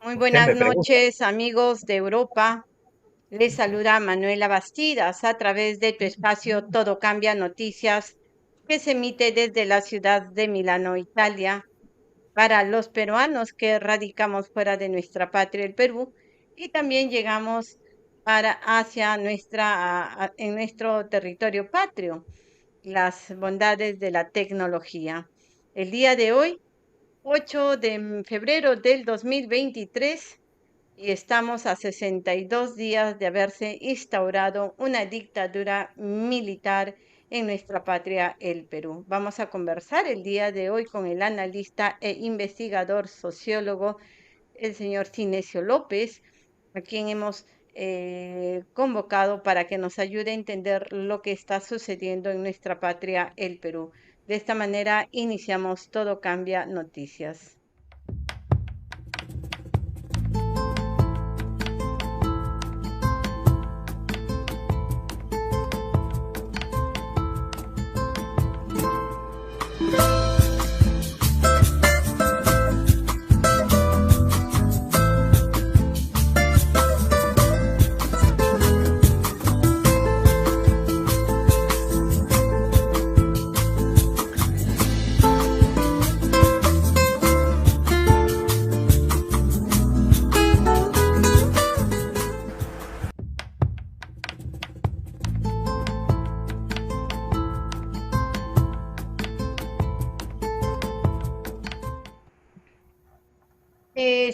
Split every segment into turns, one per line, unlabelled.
Muy
Usted
buenas
me pregunta.
noches, amigos de Europa. Les saluda Manuela Bastidas a través de tu espacio Todo Cambia Noticias, que se emite desde la ciudad de Milano, Italia, para los peruanos que radicamos fuera de nuestra patria, el Perú, y también llegamos hacia en nuestro territorio patrio, las bondades de la tecnología. El día de hoy, 8 de febrero del 2023, y estamos a 62 días de haberse instaurado una dictadura militar en nuestra patria, el Perú. Vamos a conversar el día de hoy con el analista e investigador sociólogo, el señor Cinesio López, a quien hemos convocado para que nos ayude a entender lo que está sucediendo en nuestra patria, el Perú. De esta manera iniciamos Todo Cambia Noticias.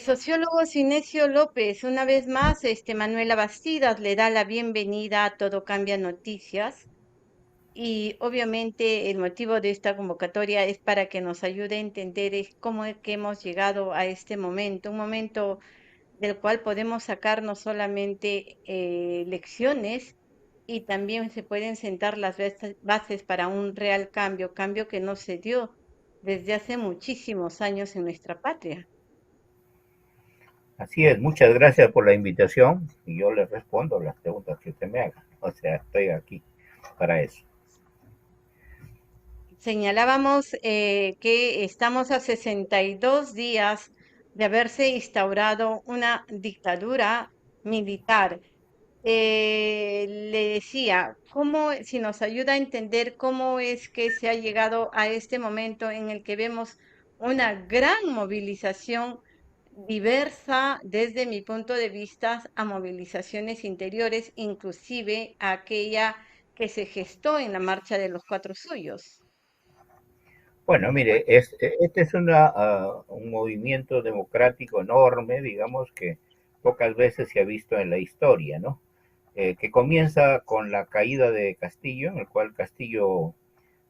Sociólogo Cinesio López, una vez más, Manuela Bastidas le da la bienvenida a Todo Cambia Noticias, y obviamente el motivo de esta convocatoria es para que nos ayude a entender cómo es que hemos llegado a este momento, un momento del cual podemos sacar no solamente lecciones, y también se pueden sentar las bases para un real cambio, cambio que no se dio desde hace muchísimos años en nuestra patria.
Así es, muchas gracias por la invitación y yo le respondo las preguntas que usted me haga. O sea, estoy aquí para eso.
Señalábamos que estamos a 62 días de haberse instaurado una dictadura militar. Le decía, si nos ayuda a entender cómo es que se ha llegado a este momento en el que vemos una gran movilización diversa desde mi punto de vista a movilizaciones interiores, inclusive a aquella que se gestó en la Marcha de los Cuatro Suyos.
Bueno, mire, este es un movimiento democrático enorme, digamos, que pocas veces se ha visto en la historia, ¿no? Que comienza con la caída de Castillo, en el cual Castillo,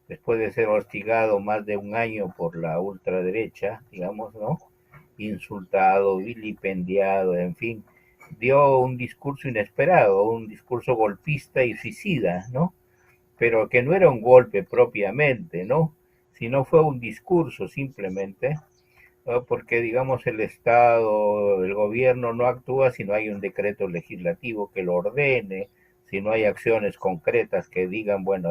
después de ser hostigado más de un año por la ultraderecha, digamos, ¿no? Insultado, vilipendiado, en fin, dio un discurso inesperado, un discurso golpista y suicida, ¿no? Pero que no era un golpe propiamente, ¿no? Sino fue un discurso simplemente, ¿no? Porque digamos el Estado, el gobierno no actúa si no hay un decreto legislativo que lo ordene, si no hay acciones concretas que digan, bueno,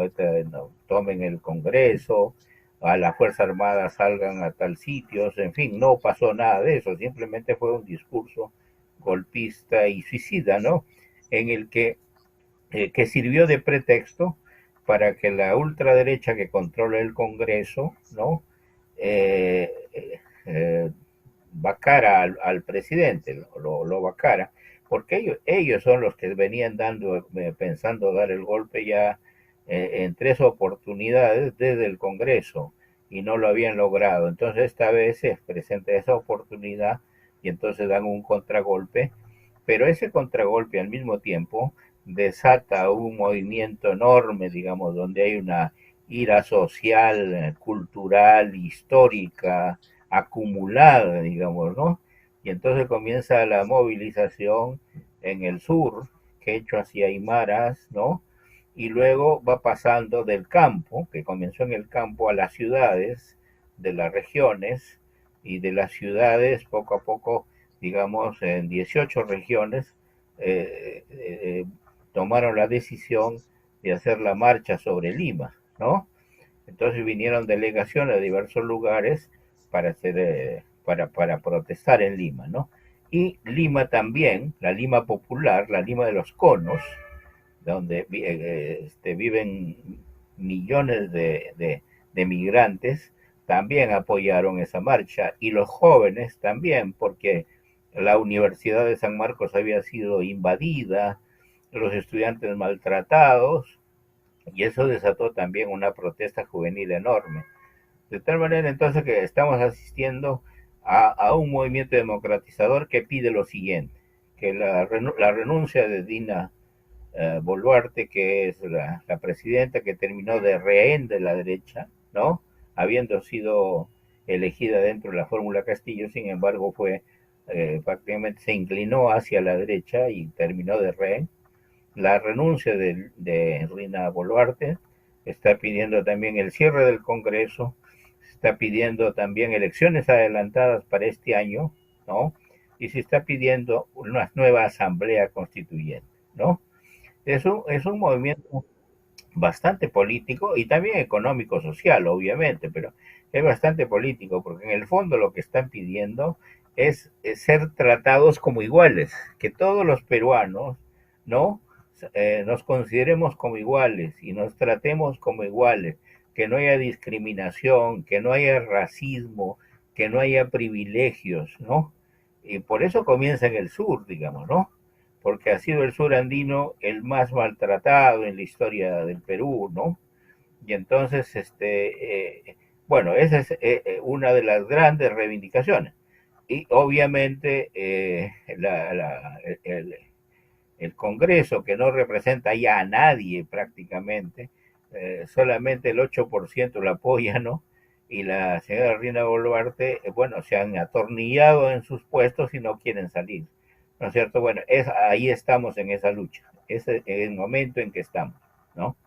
no, tomen el Congreso, a la Fuerza Armada salgan a tal sitios, en fin, no pasó nada de eso, simplemente fue un discurso golpista y suicida, ¿no? En el que sirvió de pretexto para que la ultraderecha que controla el Congreso, ¿no? Eh, eh, vacara al presidente, lo vacara, porque ellos son los que venían pensando dar el golpe ya en tres oportunidades desde el Congreso y no lo habían logrado. Entonces esta vez se presenta esa oportunidad y entonces dan un contragolpe, pero ese contragolpe al mismo tiempo desata un movimiento enorme, digamos, donde hay una ira social, cultural, histórica, acumulada, digamos, ¿no? Y entonces comienza la movilización en el sur, quechuas y aymaras, ¿no? Y luego va pasando del campo, que comenzó en el campo, a las ciudades de las regiones, y de las ciudades poco a poco, digamos, en 18 regiones, eh, eh, tomaron la decisión de hacer la marcha sobre Lima, ¿no? Entonces vinieron delegaciones de diversos lugares para protestar en Lima, ¿no? y Lima también, la Lima popular, la Lima de los conos, donde viven millones de migrantes, también apoyaron esa marcha y los jóvenes también, porque la Universidad de San Marcos había sido invadida, los estudiantes maltratados, y eso desató también una protesta juvenil enorme. De tal manera entonces que estamos asistiendo a un movimiento democratizador que pide lo siguiente, que la renuncia de Dina Boluarte, que es la presidenta que terminó de rehén de la derecha, ¿no? Habiendo sido elegida dentro de la fórmula Castillo, sin embargo prácticamente se inclinó hacia la derecha y terminó de rehén. La renuncia de Dina Boluarte, está pidiendo también el cierre del Congreso, está pidiendo también elecciones adelantadas para este año, ¿no? Y se está pidiendo una nueva asamblea constituyente, ¿no? Es un movimiento bastante político y también económico social, obviamente, pero es bastante político porque en el fondo lo que están pidiendo es ser tratados como iguales, que todos los peruanos, ¿no? Nos consideremos como iguales y nos tratemos como iguales, que no haya discriminación, que no haya racismo, que no haya privilegios, ¿no? Y por eso comienza en el sur, digamos, ¿no? Porque ha sido el sur andino el más maltratado en la historia del Perú, ¿no? Y entonces, bueno, esa es una de las grandes reivindicaciones. Y obviamente el Congreso, que no representa ya a nadie prácticamente, solamente el 8% lo apoya, ¿no? Y la señora Rina Boluarte, bueno, se han atornillado en sus puestos y no quieren salir, ¿no es cierto? Bueno, ahí estamos en esa lucha, ese es el momento en que estamos, ¿no?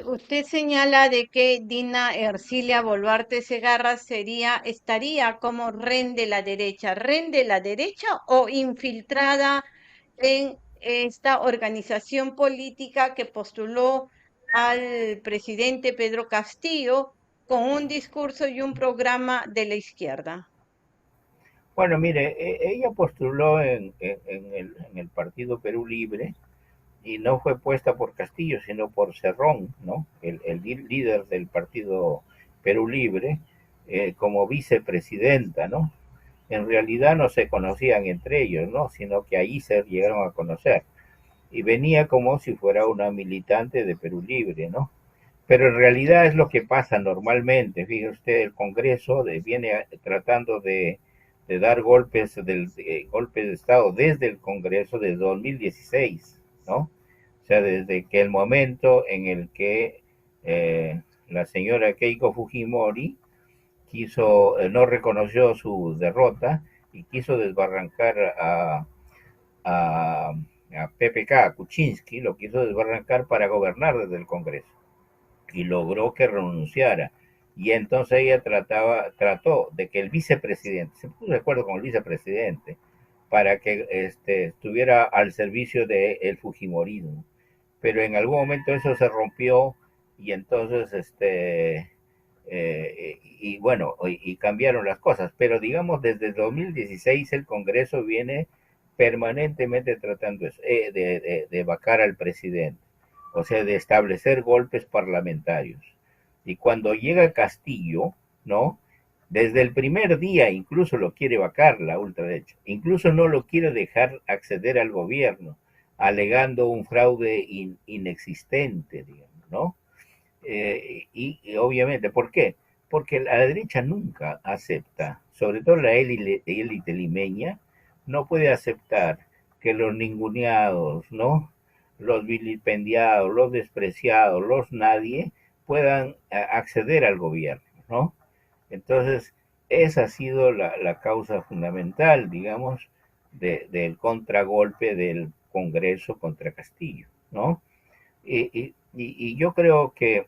Usted señala de que Dina Ercilia Boluarte Segarra estaría como ren de la derecha o infiltrada en esta organización política que postuló al presidente Pedro Castillo con un discurso y un programa de la izquierda.
Bueno, mire, ella postuló en el Partido Perú Libre y no fue puesta por Castillo, sino por Cerrón, ¿no? El líder del Partido Perú Libre, como vicepresidenta, ¿no? En realidad no se conocían entre ellos, ¿no? Sino que ahí se llegaron a conocer. Y venía como si fuera una militante de Perú Libre, ¿no? Pero en realidad es lo que pasa normalmente. Fíjese usted, el Congreso viene tratando de dar golpes de Estado desde el Congreso desde 2016, ¿no? O sea, desde que el momento en el que la señora Keiko Fujimori no reconoció su derrota y quiso desbarrancar a, a PPK, a Kuczynski, lo quiso desbarrancar para gobernar desde el Congreso y logró que renunciara. Y entonces ella trató de que el vicepresidente, se puso de acuerdo con el vicepresidente, para que estuviera al servicio del Fujimorismo. Pero en algún momento eso se rompió y entonces, y bueno, y cambiaron las cosas. Pero digamos, desde 2016 el Congreso viene permanentemente tratando eso, de vacar al presidente, o sea, de establecer golpes parlamentarios. Y cuando llega Castillo, ¿no? Desde el primer día incluso lo quiere vacar la ultraderecha, incluso no lo quiere dejar acceder al gobierno, alegando un fraude inexistente, digamos, ¿no? Y obviamente, ¿por qué? Porque la derecha nunca acepta, sobre todo la élite limeña, no puede aceptar que los ninguneados, ¿no? Los vilipendiados, los despreciados, los nadie puedan acceder al gobierno, ¿no? Entonces, esa ha sido la causa fundamental, digamos, del contragolpe del Congreso contra Castillo, ¿no? Y yo creo que,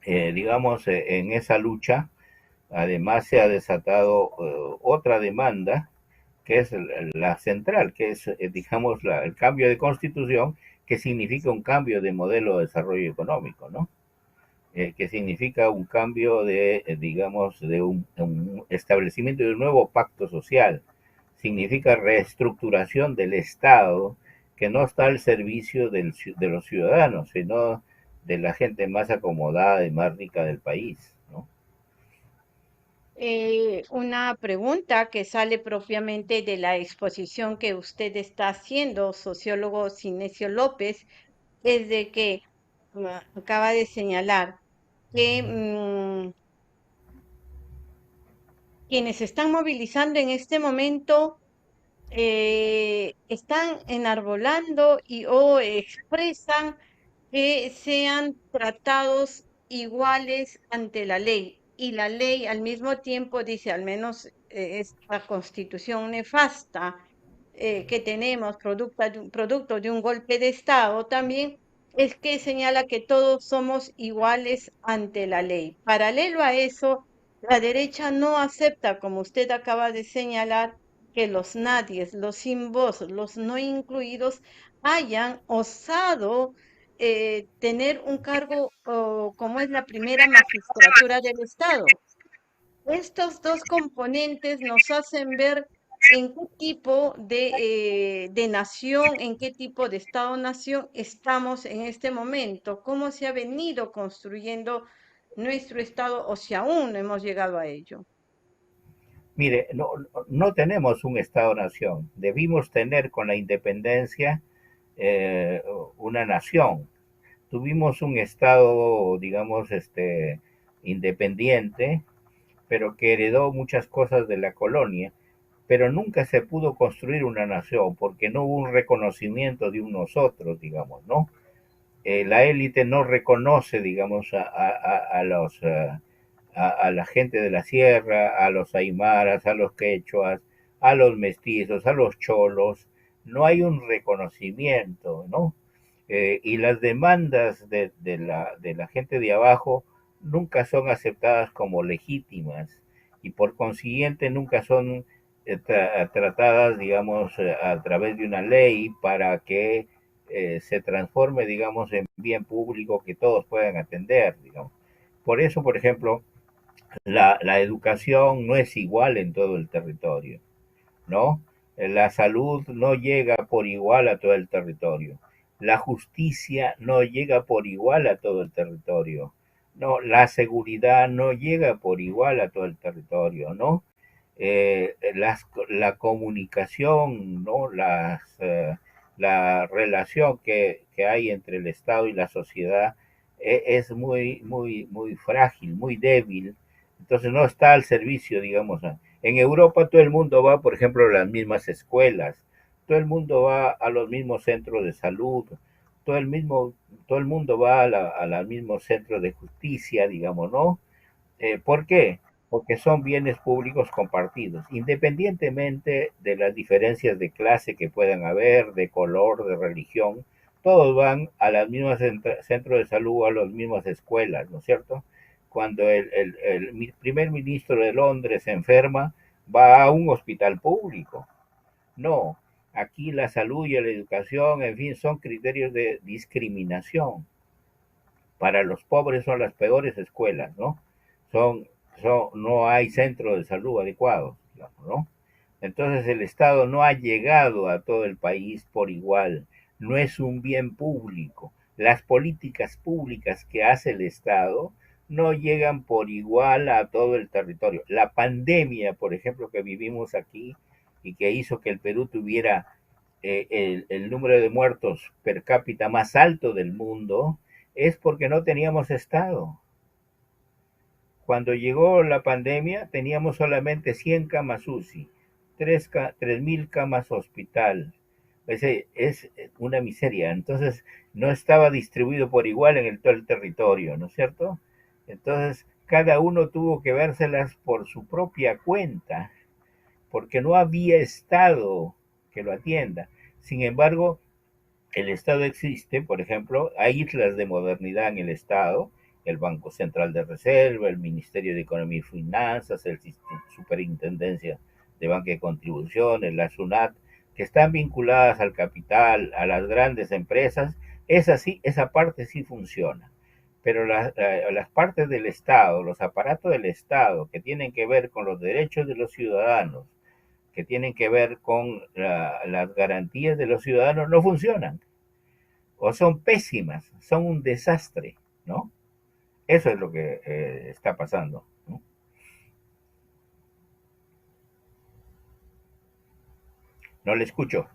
digamos, en esa lucha, además se ha desatado otra demanda, que es la central, que es, digamos, el cambio de constitución, que significa un cambio de modelo de desarrollo económico, ¿no? Que significa un cambio de, digamos, de un establecimiento de un nuevo pacto social. significa reestructuración del Estado que no está al servicio de los ciudadanos, sino de la gente más acomodada y más rica del país, ¿no?
Una pregunta que sale propiamente de la exposición que usted está haciendo, sociólogo Sinesio López, es de que acaba de señalar que quienes se están movilizando en este momento están enarbolando y o expresan que sean tratados iguales ante la ley. Y la ley al mismo tiempo dice, al menos esta constitución nefasta que tenemos, producto de un golpe de Estado, también es que señala que todos somos iguales ante la ley. Paralelo a eso, la derecha no acepta, como usted acaba de señalar, que los nadies, los sin voz, los no incluidos hayan osado tener un cargo como es la primera magistratura del Estado. Estos dos componentes nos hacen ver en qué tipo de nación, en qué tipo de Estado-nación estamos en este momento, cómo se ha venido construyendo nuestro Estado o si aún no hemos llegado a ello.
Mire, no tenemos un Estado-nación. Debimos tener con la independencia eh, una nación. Tuvimos un Estado, digamos, independiente, pero que heredó muchas cosas de la colonia, pero nunca se pudo construir una nación porque no hubo un reconocimiento de un nosotros, digamos, ¿no? La élite no reconoce, digamos, a los a la gente de la sierra, a los aymaras, a los quechuas, a los mestizos, a los cholos. No hay un reconocimiento, ¿no? Y las demandas de la gente de abajo nunca son aceptadas como legítimas y por consiguiente nunca son tratadas, digamos, a través de una ley para que se transforme, digamos, en bien público que todos puedan atender, digamos. Por eso, por ejemplo, la educación no es igual en todo el territorio, ¿no? La salud no llega por igual a todo el territorio. La justicia no llega por igual a todo el territorio. No, la seguridad no llega por igual a todo el territorio, ¿no? La comunicación, ¿no? La relación que hay entre el Estado y la sociedad es muy frágil, muy débil. Entonces no está al servicio, digamos. En Europa todo el mundo va, por ejemplo, a las mismas escuelas, todo el mundo va a los mismos centros de salud, todo el mismo, todo el mundo va a los mismos centros de justicia, digamos, ¿no? ¿Por qué? Porque son bienes públicos compartidos, independientemente de las diferencias de clase que puedan haber, de color, de religión, todos van a las mismas centros de salud, a las mismas escuelas, ¿no es cierto? Cuando el primer ministro de Londres se enferma, va a un hospital público. No, aquí la salud y la educación, en fin, son criterios de discriminación. Para los pobres son las peores escuelas, ¿no? Son, no hay centros de salud adecuados, digamos, ¿no? Entonces el Estado no ha llegado a todo el país por igual, no es un bien público. Las políticas públicas que hace el Estado no llegan por igual a todo el territorio. La pandemia, por ejemplo, que vivimos aquí y que hizo que el Perú tuviera el número de muertos per cápita más alto del mundo, es porque no teníamos Estado. Cuando llegó la pandemia teníamos solamente 100 camas UCI, 3.000 camas hospital. Es una miseria. Entonces no estaba distribuido por igual en todo el territorio, ¿no es cierto? Entonces cada uno tuvo que vérselas por su propia cuenta, porque no había Estado que lo atienda. Sin embargo, el Estado existe, por ejemplo, hay islas de modernidad en el Estado, el Banco Central de Reserva, el Ministerio de Economía y Finanzas, el Superintendencia de Banca y Contribuciones, la SUNAT, que están vinculadas al capital, a las grandes empresas, esa parte sí funciona. Pero las partes del Estado, los aparatos del Estado que tienen que ver con los derechos de los ciudadanos, que tienen que ver con las garantías de los ciudadanos no funcionan o son pésimas, son un desastre, ¿no? Eso es lo que está pasando, ¿no? No le escucho.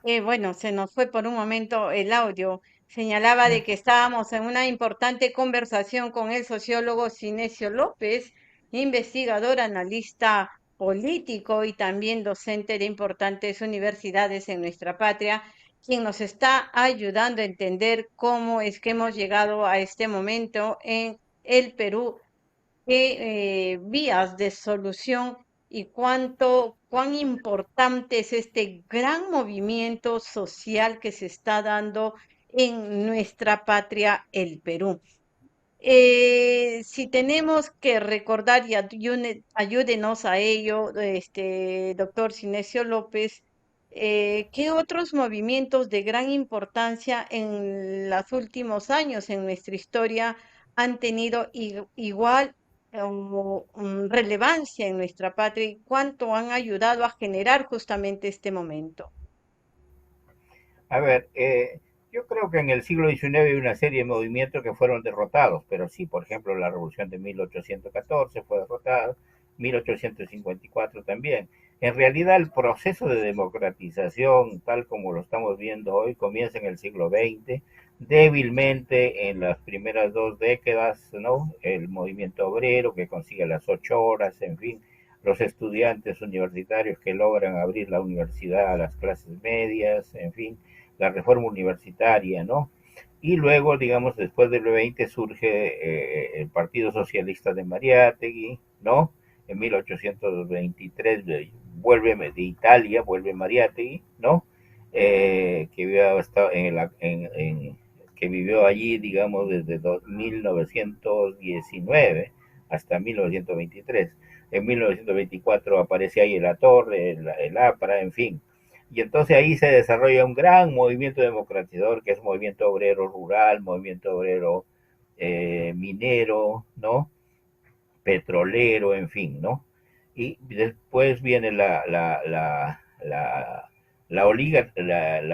Bueno, se nos fue por un momento el audio. Señalaba de
Ya.
que estábamos en una importante conversación con el sociólogo Cinesio López, investigador, analista político y también docente de importantes universidades en nuestra patria, quien nos está ayudando a entender cómo es que hemos llegado a este momento en el Perú, qué vías de solución y cuán importante es este gran movimiento social que se está dando en nuestra patria, el Perú. Si tenemos que recordar y ayúdenos a ello, doctor Cinesio López, ¿qué otros movimientos de gran importancia en los últimos años en nuestra historia han tenido igual relevancia en nuestra patria y cuánto han ayudado a generar justamente este momento?
A ver, yo creo que en el siglo XIX hay una serie de movimientos que fueron derrotados, pero sí, por ejemplo, la Revolución de 1814 fue derrotada, 1854 también. En realidad, el proceso de democratización, tal como lo estamos viendo hoy, comienza en el siglo XX, débilmente en las primeras 2 décadas, ¿no? El movimiento obrero que consigue las 8 horas, en fin, los estudiantes universitarios que logran abrir la universidad a las clases medias, en fin, la reforma universitaria, ¿no? Y luego, digamos, después del 20 surge el Partido Socialista de Mariátegui, ¿no? En 1823 vuelve de Italia, vuelve Mariátegui, ¿no? Que había estado que vivió allí, digamos, desde 1919 hasta 1923. En 1924 aparece ahí la Torre, el APRA, en fin, y entonces ahí se desarrolla un gran movimiento democratizador, que es movimiento obrero rural, movimiento obrero minero, ¿no? Petrolero, en fin, ¿no? Y después viene la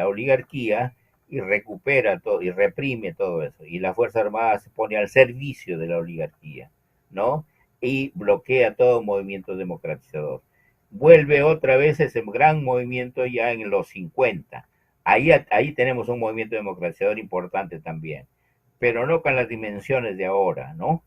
oligarquía y recupera todo y reprime todo eso. Y la Fuerza Armada se pone al servicio de la oligarquía, ¿no? Y bloquea todo movimiento democratizador. Vuelve otra vez ese gran movimiento ya en los 50. Ahí tenemos un movimiento democratizador importante también, pero no con las dimensiones de ahora, ¿no?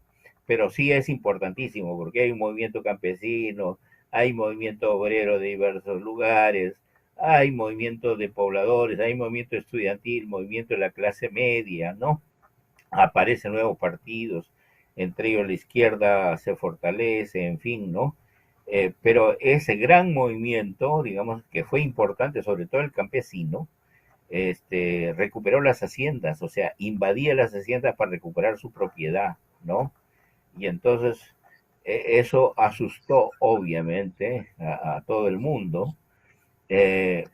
Pero sí es importantísimo porque hay un movimiento campesino, hay movimiento obrero de diversos lugares, hay movimiento de pobladores, hay movimiento estudiantil, movimiento de la clase media, ¿no? Aparecen nuevos partidos, entre ellos la izquierda se fortalece, en fin, ¿no? Pero ese gran movimiento, digamos, que fue importante, sobre todo el campesino, recuperó las haciendas, o sea, invadía las haciendas para recuperar su propiedad, ¿no? Y entonces eso asustó obviamente a todo el mundo. Eh,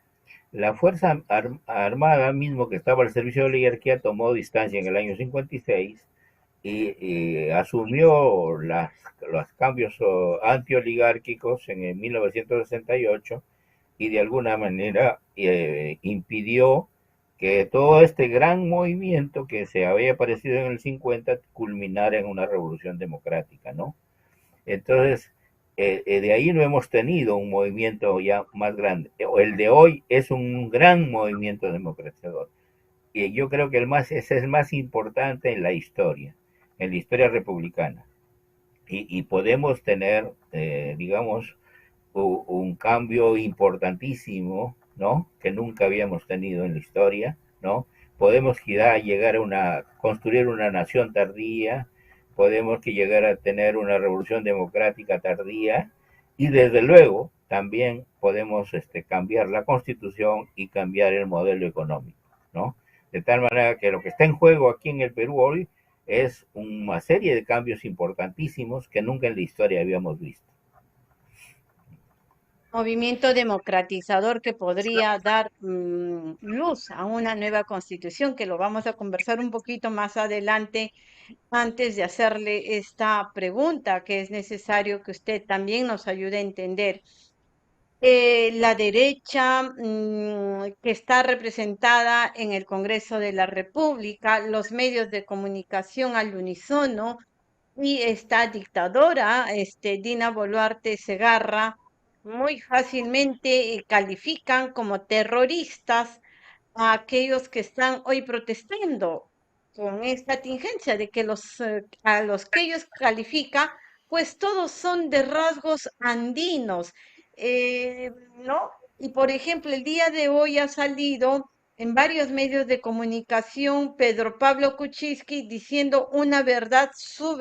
la Fuerza Armada mismo que estaba al servicio de la oligarquía tomó distancia en el año 56 y asumió los cambios antioligárquicos en el 1968 y de alguna manera impidió que todo este gran movimiento que se había aparecido en el 50 culminara en una revolución democrática, ¿no? Entonces, de ahí no hemos tenido un movimiento ya más grande. El de hoy es un gran movimiento democratizador. Y yo creo que ese es el más importante en la historia republicana. Y podemos tener, digamos, un cambio importantísimo, ¿no? Que nunca habíamos tenido en la historia, ¿no? Podemos llegar a construir una nación tardía, podemos llegar a tener una revolución democrática tardía y desde luego también podemos cambiar la constitución y cambiar el modelo económico, ¿no? De tal manera que lo que está en juego aquí en el Perú hoy es una serie de cambios importantísimos que nunca en la historia habíamos visto.
movimiento democratizador que podría dar luz a una nueva constitución, que lo vamos a conversar un poquito más adelante. Antes de hacerle esta pregunta, que es necesario que usted también nos ayude a entender. La derecha que está representada en el Congreso de la República, los medios de comunicación al unísono y esta dictadora, Dina Boluarte Segarra, muy fácilmente califican como terroristas a aquellos que están hoy protestando con esta tingencia de que a los que ellos califica, pues todos son de rasgos andinos, ¿no? Y por ejemplo, el día de hoy ha salido en varios medios de comunicación Pedro Pablo Kuczynski diciendo una verdad, su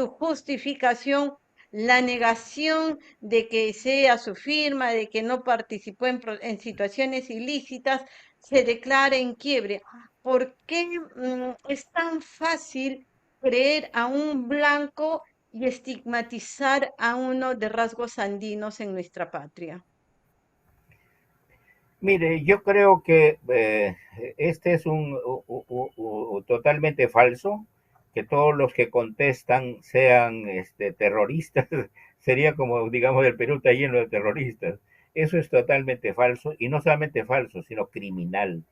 justificación, la negación de que sea su firma, de que no participó en situaciones ilícitas, se declara en quiebre. ¿Por qué es tan fácil creer a un blanco y estigmatizar a uno de rasgos andinos en nuestra patria?
Mire, yo creo que este es totalmente falso, que todos los que contestan sean terroristas, sería como, digamos, el Perú está lleno de terroristas. Eso es totalmente falso, y no solamente falso, sino criminal.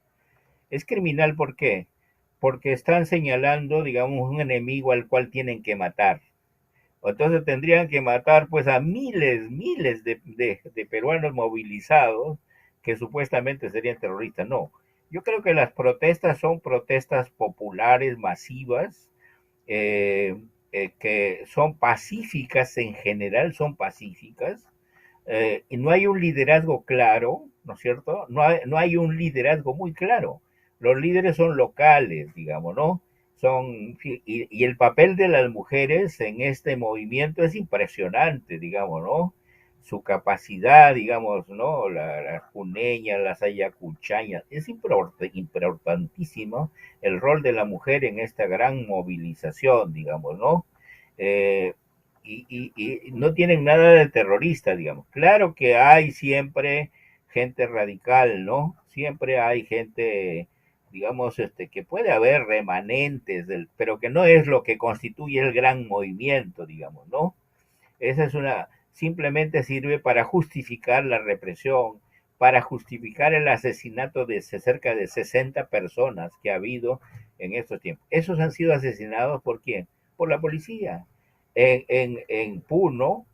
Es criminal, ¿por qué? Porque están señalando, digamos, un enemigo al cual tienen que matar. Entonces tendrían que matar pues a miles de peruanos movilizados que supuestamente serían terroristas. No, yo creo que las protestas son protestas populares, masivas, eh, que son pacíficas en general, son pacíficas, y no hay un liderazgo claro, ¿no es cierto? No hay un liderazgo muy claro. Los líderes son locales, digamos, ¿no? Y el papel de las mujeres en este movimiento es impresionante, digamos, ¿no? Su capacidad, digamos, ¿no? Las puneñas, las ayacuchañas, es importantísimo el rol de la mujer en esta gran movilización, digamos, ¿no? Eh, y no tienen nada de terrorista, digamos. Claro que hay siempre gente radical, ¿no? Siempre hay gente, digamos, que puede haber remanentes, pero que no es lo que constituye el gran movimiento, digamos, ¿no? Esa es simplemente sirve para justificar la represión, para justificar el asesinato de cerca de 60 personas que ha habido en estos tiempos. Esos han sido asesinados ¿por quién? Por la policía. En Puno,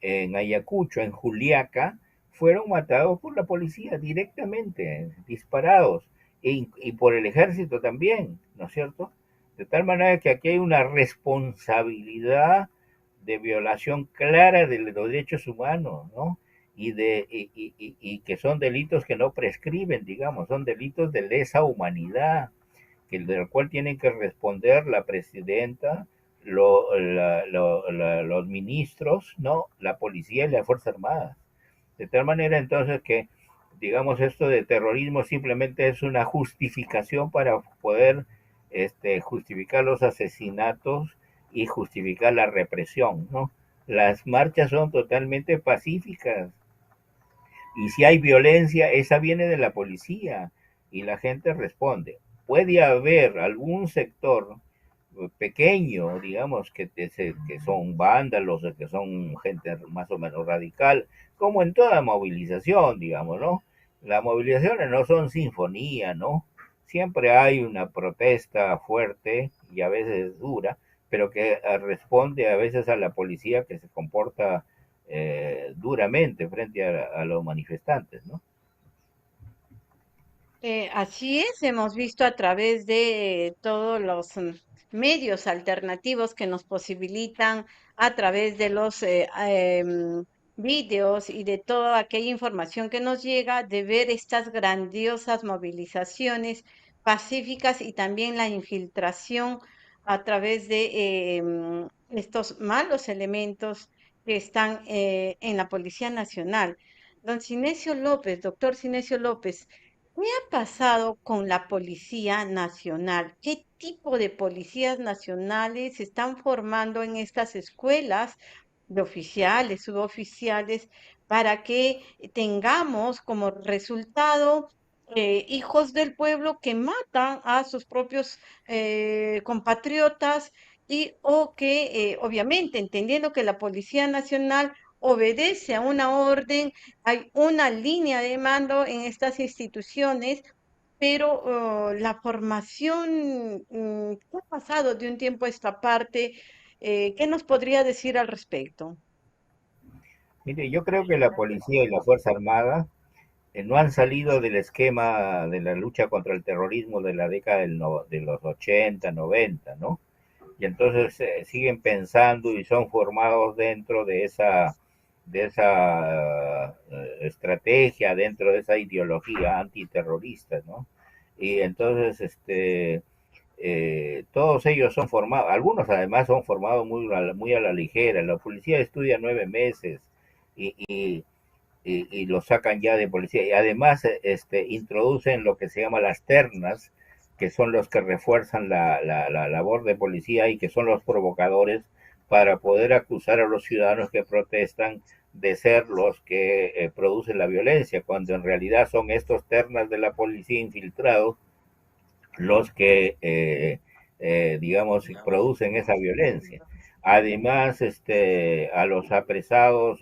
en Ayacucho, en Juliaca, fueron matados por la policía directamente, disparados, y por el ejército también, ¿no es cierto? De tal manera que aquí hay una responsabilidad de violación clara de los derechos humanos, ¿no? Y que son delitos que no prescriben, digamos, son delitos de lesa humanidad, del cual tienen que responder la presidenta, los ministros, ¿no? La policía y la Fuerza Armada. De tal manera entonces que, digamos, esto de terrorismo simplemente es una justificación para poder justificar los asesinatos y justificar la represión, ¿no? Las marchas son totalmente pacíficas, y si hay violencia, esa viene de la policía y la gente responde. Puede haber algún sector pequeño, digamos, que son vándalos, que son gente más o menos radical, como en toda movilización, digamos, ¿no? Las movilizaciones no son sinfonía, ¿no? Siempre hay una protesta fuerte y a veces dura, pero que responde a veces a la policía que se comporta duramente frente a los manifestantes, ¿no?
Así es, hemos visto a través de todos los medios alternativos que nos posibilitan a través de los vídeos y de toda aquella información que nos llega de ver estas grandiosas movilizaciones pacíficas y también la infiltración a través de estos malos elementos que están en la Policía Nacional. Don Cinesio López, doctor Cinesio López. ¿Qué ha pasado con la Policía Nacional? ¿Qué tipo de policías nacionales se están formando en estas escuelas de oficiales, suboficiales? para que tengamos como resultado hijos del pueblo que matan a sus propios compatriotas y o que obviamente entendiendo que la Policía Nacional obedece a una orden, hay una línea de mando en estas instituciones, pero la formación, ¿qué ha pasado de un tiempo a esta parte? ¿Qué nos podría decir al respecto?
Mire, yo creo que la policía y la Fuerza Armada no han salido del esquema de la lucha contra el terrorismo de la década de los 80, 90, ¿no? Y entonces siguen pensando y son formados dentro de esa estrategia, dentro de esa ideología antiterrorista, ¿no? Y entonces, todos ellos son formados, algunos además son formados muy a la ligera. La policía estudia 9 meses y, y, y lo sacan ya de policía. Y además introducen lo que se llama las ternas, que son los que refuerzan la labor de policía y que son los provocadores para poder acusar a los ciudadanos que protestan de ser los que producen la violencia, cuando en realidad son estos ternas de la policía infiltrados los que, digamos, producen esa violencia. Además, a los apresados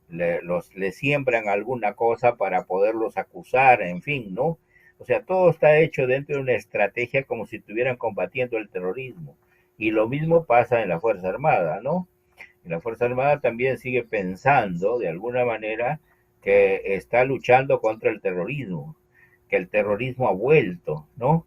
les siembran alguna cosa para poderlos acusar, en fin, ¿no? O sea, todo está hecho dentro de una estrategia como si estuvieran combatiendo el terrorismo. Y lo mismo pasa en la Fuerza Armada, ¿no? En la Fuerza Armada también sigue pensando, de alguna manera, que está luchando contra el terrorismo, que el terrorismo ha vuelto, ¿no?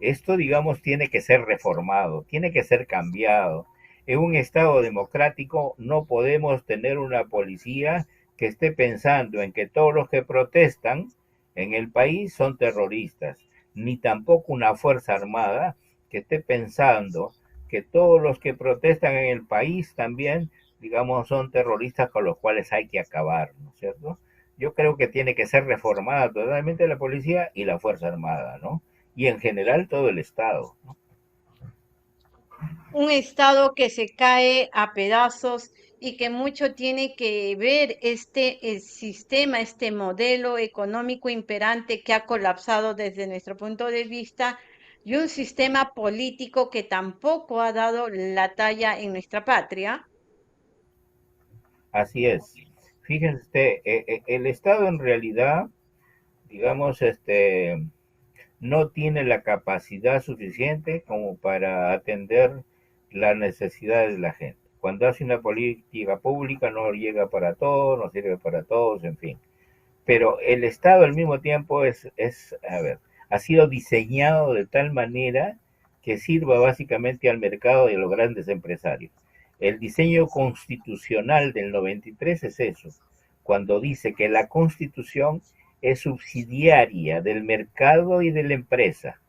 Esto, digamos, tiene que ser reformado, tiene que ser cambiado. En un Estado democrático no podemos tener una policía que esté pensando en que todos los que protestan en el país son terroristas, ni tampoco una fuerza armada que esté pensando que todos los que protestan en el país también, digamos, son terroristas con los cuales hay que acabar, ¿no es cierto? Yo creo que tiene que ser reformada totalmente la policía y la fuerza armada, ¿no? Y en general todo el Estado, ¿no?
Un Estado que se cae a pedazos y que mucho tiene que ver este sistema, este modelo económico imperante que ha colapsado desde nuestro punto de vista y un sistema político que tampoco ha dado la talla en nuestra patria.
Así es. Fíjense, el Estado en realidad, digamos, no tiene la capacidad suficiente como para atender las necesidades de la gente. Cuando hace una política pública no llega para todos, no sirve para todos, en fin. Pero el Estado al mismo tiempo a ver, ha sido diseñado de tal manera que sirva básicamente al mercado y a los grandes empresarios. El diseño constitucional del 93 es eso, cuando dice que la constitución es subsidiaria del mercado y de la empresa.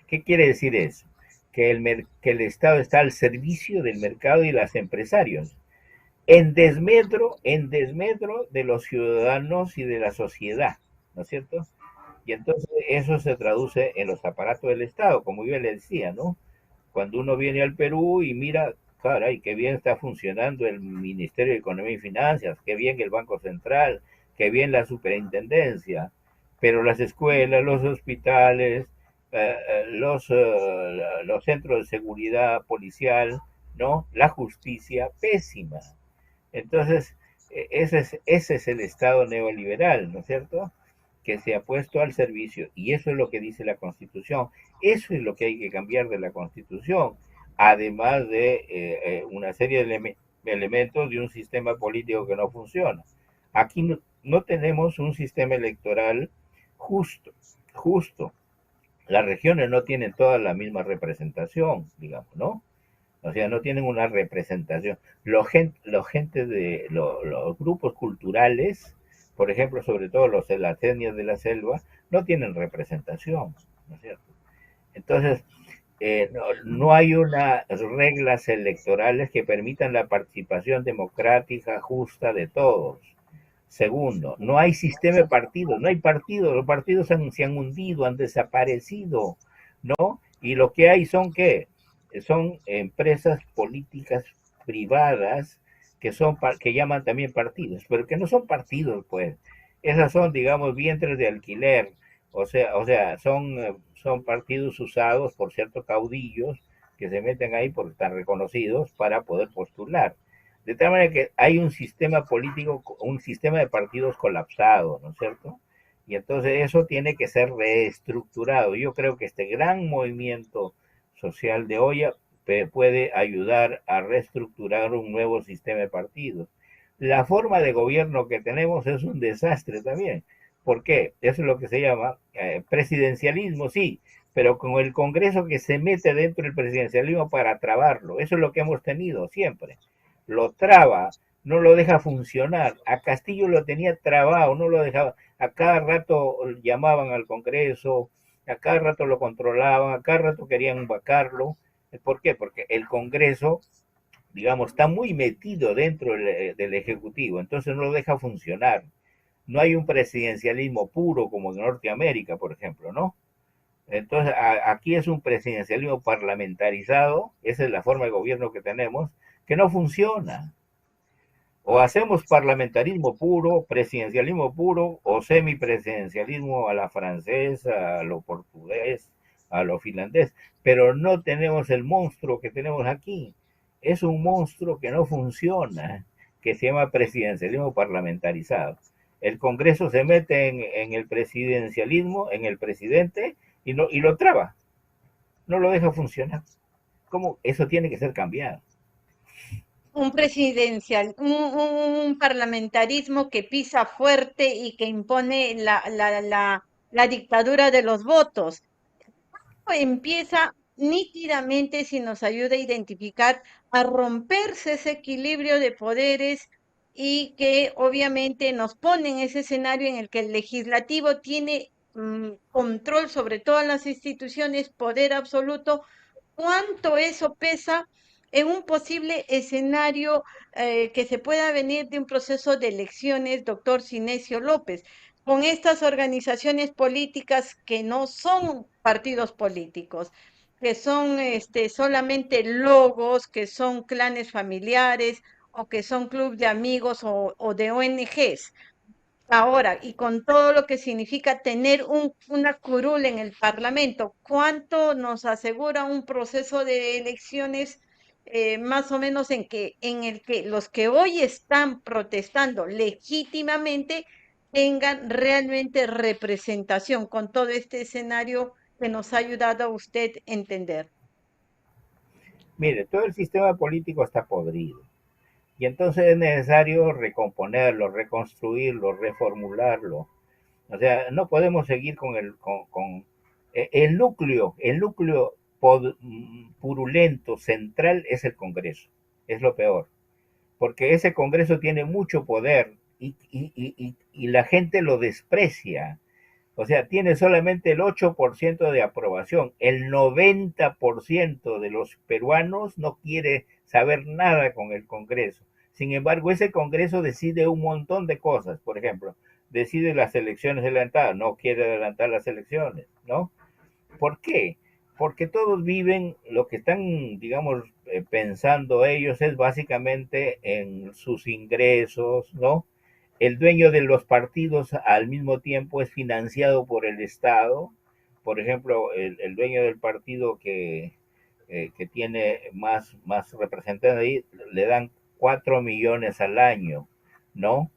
¿Qué quiere decir eso? Que el Estado está al servicio del mercado y los empresarios, en desmedro de los ciudadanos y de la sociedad, ¿no es cierto? Y entonces eso se traduce en los aparatos del Estado, como yo le decía, ¿no? Cuando uno viene al Perú y mira, caray, qué bien está funcionando el Ministerio de Economía y Finanzas, qué bien el Banco Central, qué bien la superintendencia, pero las escuelas, los hospitales, los centros de seguridad policial, ¿no? La justicia, pésima. Entonces, ese es el Estado neoliberal, ¿no es cierto? Que se ha puesto al servicio, y eso es lo que dice la Constitución, eso es lo que hay que cambiar de la Constitución, además de una serie de elementos de un sistema político que no funciona. Aquí no tenemos un sistema electoral justo. Las regiones no tienen toda la misma representación, digamos, ¿no? O sea, no tienen una representación. Los grupos culturales, por ejemplo, sobre todo los de las etnias de la selva, no tienen representación, ¿no es cierto? Entonces, no hay unas reglas electorales que permitan la participación democrática justa de todos. Segundo, no hay sistema de partidos, no hay partidos, los partidos se han hundido, han desaparecido, ¿no? Y lo que hay son, ¿qué? Son empresas políticas privadas que llaman también partidos, pero que no son partidos, pues. Esas son, digamos, vientres de alquiler, son partidos usados por ciertos caudillos que se meten ahí porque están reconocidos para poder postular. De tal manera que hay un sistema político, un sistema de partidos colapsado, ¿no es cierto? Y entonces eso tiene que ser reestructurado. Yo creo que este gran movimiento social de hoy puede ayudar a reestructurar un nuevo sistema de partidos. La forma de gobierno que tenemos es un desastre también. ¿Por qué? Eso es lo que se llama presidencialismo, sí, pero con el Congreso que se mete dentro del presidencialismo para trabarlo. Eso es lo que hemos tenido siempre. Lo traba, no lo deja funcionar. A Castillo lo tenía trabado, no lo dejaba. A cada rato llamaban al Congreso, a cada rato lo controlaban, a cada rato querían vacarlo. ¿Por qué? Porque el Congreso, digamos, está muy metido dentro del Ejecutivo, entonces no lo deja funcionar. No hay un presidencialismo puro como en Norteamérica, por ejemplo, ¿no? Entonces, aquí es un presidencialismo parlamentarizado, esa es la forma de gobierno que tenemos, que no funciona. O hacemos parlamentarismo puro, presidencialismo puro, o semipresidencialismo a la francesa, a lo portugués, a lo finlandés, pero no tenemos el monstruo que tenemos aquí. Es un monstruo que no funciona, que se llama presidencialismo parlamentarizado. El Congreso se mete en el presidencialismo, en el presidente, y lo traba, no lo deja funcionar. ¿Cómo? Eso tiene que ser cambiado.
Un presidencial, un parlamentarismo que pisa fuerte y que impone la dictadura de los votos. Empieza nítidamente si nos ayuda a identificar, a romperse ese equilibrio de poderes y que obviamente nos pone en ese escenario en el que el legislativo tiene control sobre todas las instituciones, poder absoluto. ¿Cuánto eso pesa en un posible escenario que se pueda venir de un proceso de elecciones, doctor Cinesio López, con estas organizaciones políticas que no son partidos políticos, que son solamente logos, que son clanes familiares o que son clubes de amigos o de ONGs? Ahora, y con todo lo que significa tener una curul en el Parlamento, ¿cuánto nos asegura un proceso de elecciones más o menos en el que los que hoy están protestando legítimamente tengan realmente representación con todo este escenario que nos ha ayudado a usted a entender?
Mire, todo el sistema político está podrido. Y entonces es necesario recomponerlo, reconstruirlo, reformularlo. O sea, no podemos seguir con el núcleo purulento central es el Congreso, es lo peor, porque ese Congreso tiene mucho poder y la gente lo desprecia. O sea, tiene solamente el 8% de aprobación. El 90% de los peruanos no quiere saber nada con el Congreso. Sin embargo, ese Congreso decide un montón de cosas. Por ejemplo, decide las elecciones adelantadas. No quiere adelantar las elecciones, ¿no? ¿Por qué? Porque todos viven, lo que están, digamos, pensando ellos es básicamente en sus ingresos, ¿no? El dueño de los partidos al mismo tiempo es financiado por el Estado. Por ejemplo, el dueño del partido que tiene más representantes ahí, le dan 4 millones al año, ¿no?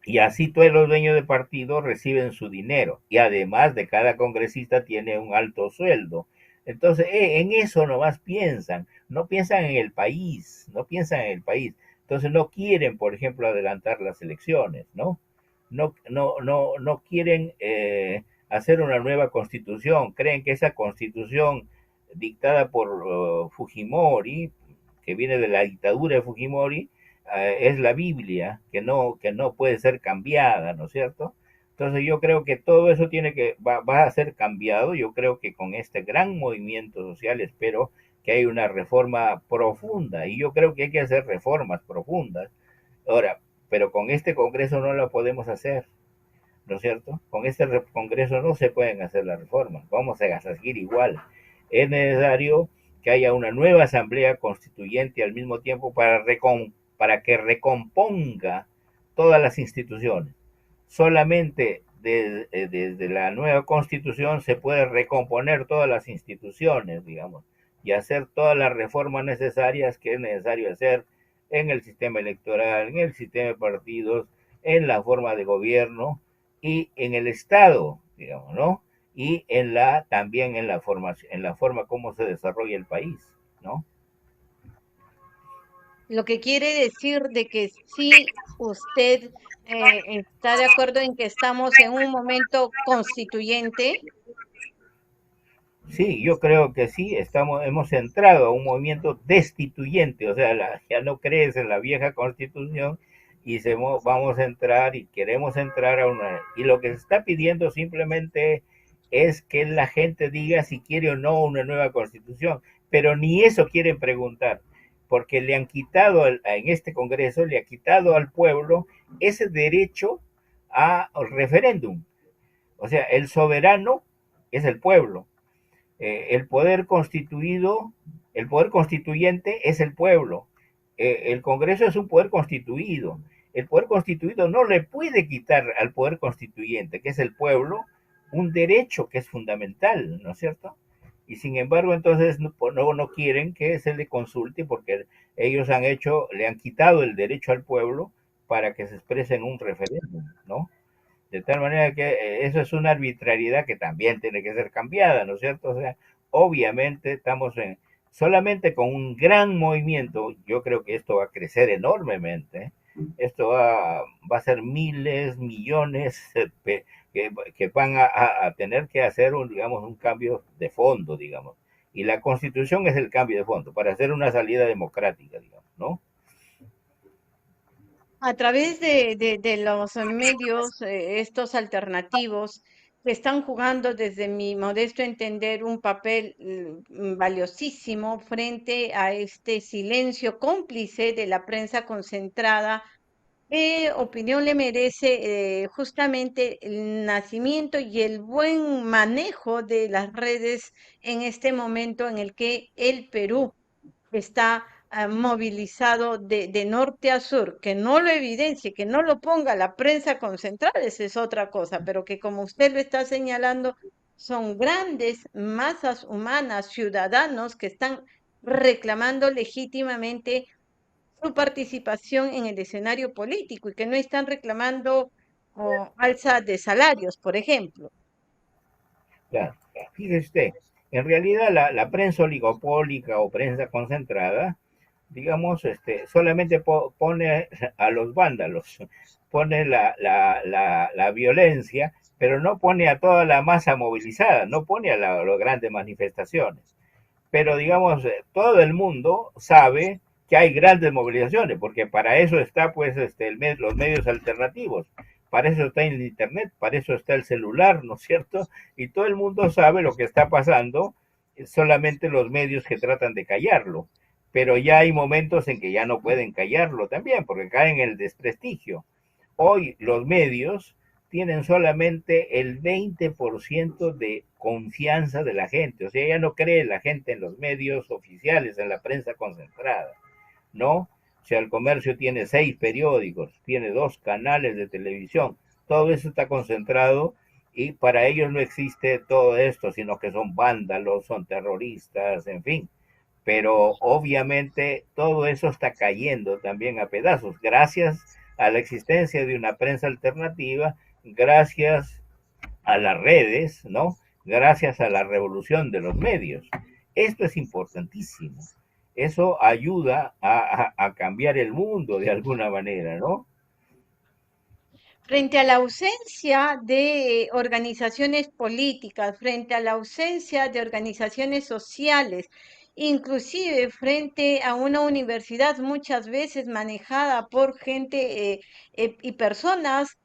Y así todos los dueños de partido reciben su dinero. Y además de cada congresista tiene un alto sueldo. Entonces, en eso nomás piensan. No piensan en el país. No piensan en el país. Entonces no quieren, por ejemplo, adelantar las elecciones, ¿no? No quieren hacer una nueva constitución. Creen que esa constitución dictada por Fujimori, que viene de la dictadura de Fujimori, es la Biblia, que no puede ser cambiada, ¿no es cierto? Entonces yo creo que todo eso va a ser cambiado. Yo creo que con este gran movimiento social espero que haya una reforma profunda, y yo creo que hay que hacer reformas profundas. Ahora, pero con este Congreso no lo podemos hacer, ¿no es cierto? Con este Congreso no se pueden hacer las reformas, vamos a seguir igual. Es necesario que haya una nueva asamblea constituyente al mismo tiempo para para que recomponga todas las instituciones. Solamente desde la nueva constitución se puede recomponer todas las instituciones, digamos, y hacer todas las reformas necesarias que es necesario hacer en el sistema electoral, en el sistema de partidos, en la forma de gobierno y en el Estado, digamos, ¿no? Y también en la forma como se desarrolla el país, ¿no?
Lo que quiere decir de que sí, usted está de acuerdo en que estamos en un momento constituyente.
Sí, yo creo que sí, hemos entrado a un movimiento destituyente, o sea, ya no crees en la vieja constitución y vamos a entrar y queremos entrar a una... Y lo que se está pidiendo simplemente es que la gente diga si quiere o no una nueva constitución, pero ni eso quieren preguntar, porque le han quitado, en este Congreso, le ha quitado al pueblo ese derecho al referéndum. O sea, el soberano es el pueblo, el poder constituido, el poder constituyente es el pueblo. El Congreso es un poder constituido. El poder constituido no le puede quitar al poder constituyente, que es el pueblo, un derecho que es fundamental, ¿no es cierto? Y sin embargo, entonces no quieren que se le consulte porque ellos le han quitado el derecho al pueblo para que se exprese en un referéndum, ¿no? De tal manera que eso es una arbitrariedad que también tiene que ser cambiada, ¿no es cierto? O sea, obviamente solamente con un gran movimiento, yo creo que esto va a crecer enormemente, esto va a ser miles, millones que van a tener que hacer digamos, un cambio de fondo, digamos. Y la constitución es el cambio de fondo, para hacer una salida democrática, digamos, ¿no?
A través de los medios, estos alternativos, que están jugando desde mi modesto entender un papel valiosísimo frente a este silencio cómplice de la prensa concentrada. ¿Qué opinión le merece justamente el nacimiento y el buen manejo de las redes en este momento en el que el Perú está movilizado de norte a sur? Que no lo evidencie, que no lo ponga la prensa concentrada, esa es otra cosa, pero que como usted lo está señalando, son grandes masas humanas, ciudadanos que están reclamando legítimamente su participación en el escenario político y que no están reclamando alza de salarios, por ejemplo.
Claro. Fíjese usted, en realidad la prensa oligopólica o prensa concentrada, digamos, solamente pone a los vándalos, pone la violencia, pero no pone a toda la masa movilizada, no pone a las grandes manifestaciones. Pero, digamos, todo el mundo sabe que hay grandes movilizaciones, porque para eso está, pues, los medios alternativos, para eso está el Internet, para eso está el celular, ¿no es cierto? Y todo el mundo sabe lo que está pasando, solamente los medios que tratan de callarlo, pero ya hay momentos en que ya no pueden callarlo también, porque caen en el desprestigio. Hoy los medios tienen solamente el 20% de confianza de la gente, o sea, ya no cree la gente en los medios oficiales, en la prensa concentrada, ¿no? O sea, el comercio tiene 6 periódicos, tiene 2 canales de televisión, todo eso está concentrado y para ellos no existe todo esto, sino que son vándalos, son terroristas, en fin. Pero obviamente todo eso está cayendo también a pedazos, gracias a la existencia de una prensa alternativa, gracias a las redes, ¿no? Gracias a la revolución de los medios. Esto es importantísimo. Eso ayuda a cambiar el mundo de alguna manera, ¿no?
Frente a la ausencia de organizaciones políticas, frente a la ausencia de organizaciones sociales, inclusive frente a una universidad muchas veces manejada por gente y personas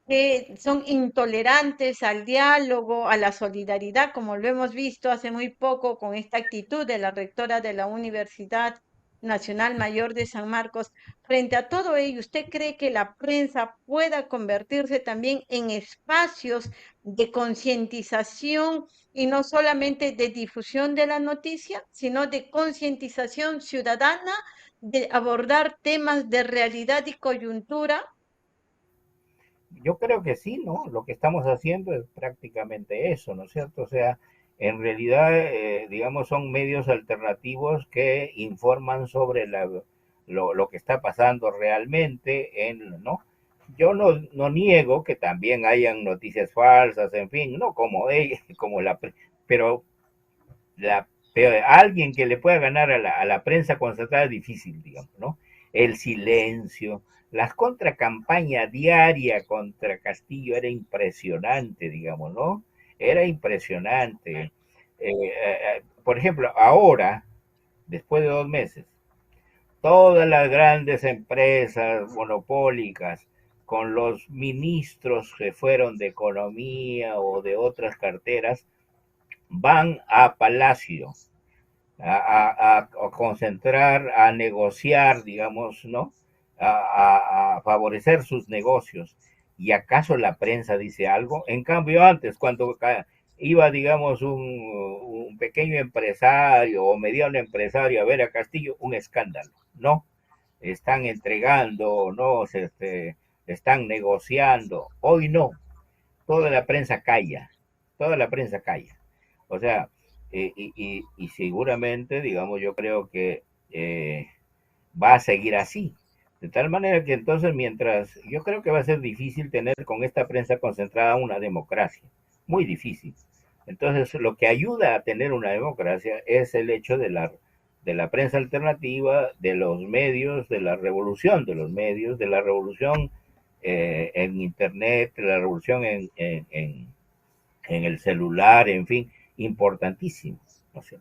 que son intolerantes al diálogo, a la solidaridad, como lo hemos visto hace muy poco con esta actitud de la rectora de la Universidad Nacional Mayor de San Marcos. Frente a todo ello, ¿usted cree que la prensa pueda convertirse también en espacios de concientización y no solamente de difusión de la noticia, sino de concientización ciudadana de abordar temas de realidad y coyuntura?
Yo creo que sí, ¿no? Lo que estamos haciendo es prácticamente eso, ¿no es cierto? O sea, en realidad, digamos, son medios alternativos que informan sobre lo que está pasando realmente, ¿no? Yo no niego que también hayan noticias falsas, en fin, no como ella, pero pero alguien que le pueda ganar a la prensa concertada es difícil, digamos, ¿no? El silencio, las contracampaña diaria contra Castillo era impresionante, digamos, ¿no? Era impresionante. Por ejemplo, ahora, después de 2 meses, todas las grandes empresas monopólicas, con los ministros que fueron de economía o de otras carteras, van a Palacio a concentrar, a negociar, digamos, ¿no? A favorecer sus negocios. ¿Y acaso la prensa dice algo? En cambio, antes, cuando iba, digamos, un pequeño empresario o mediano empresario a ver a Castillo, un escándalo, ¿no? Están entregando, ¿no? Están negociando. Hoy no, toda la prensa calla, toda la prensa calla. O sea, y seguramente, digamos, yo creo que va a seguir así. De tal manera que entonces, yo creo que va a ser difícil tener con esta prensa concentrada una democracia, muy difícil. Entonces, lo que ayuda a tener una democracia es el hecho de la prensa alternativa, de los medios, de la revolución de los medios, de la revolución en Internet, de la revolución en el celular, en fin, importantísimo. No sé.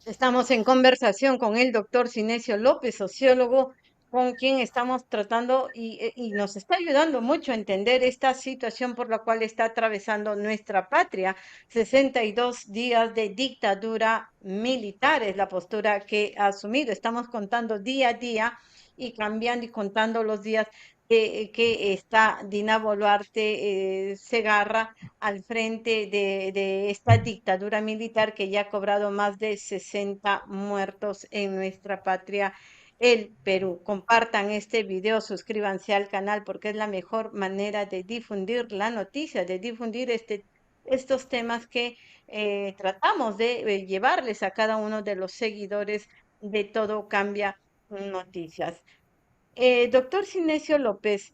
Estamos en conversación con el doctor Cinesio López, sociólogo, con quien estamos tratando y nos está ayudando mucho a entender esta situación por la cual está atravesando nuestra patria. 62 días de dictadura militar es la postura que ha asumido. Estamos contando día a día y cambiando y contando los días que está Dina Boluarte Segarra al frente de esta dictadura militar que ya ha cobrado más de 60 muertos en nuestra patria, el Perú. Compartan este video, suscríbanse al canal porque es la mejor manera de difundir la noticia, de difundir estos temas que tratamos de llevarles a cada uno de los seguidores de Todo Cambia Noticias. Doctor Cinesio López,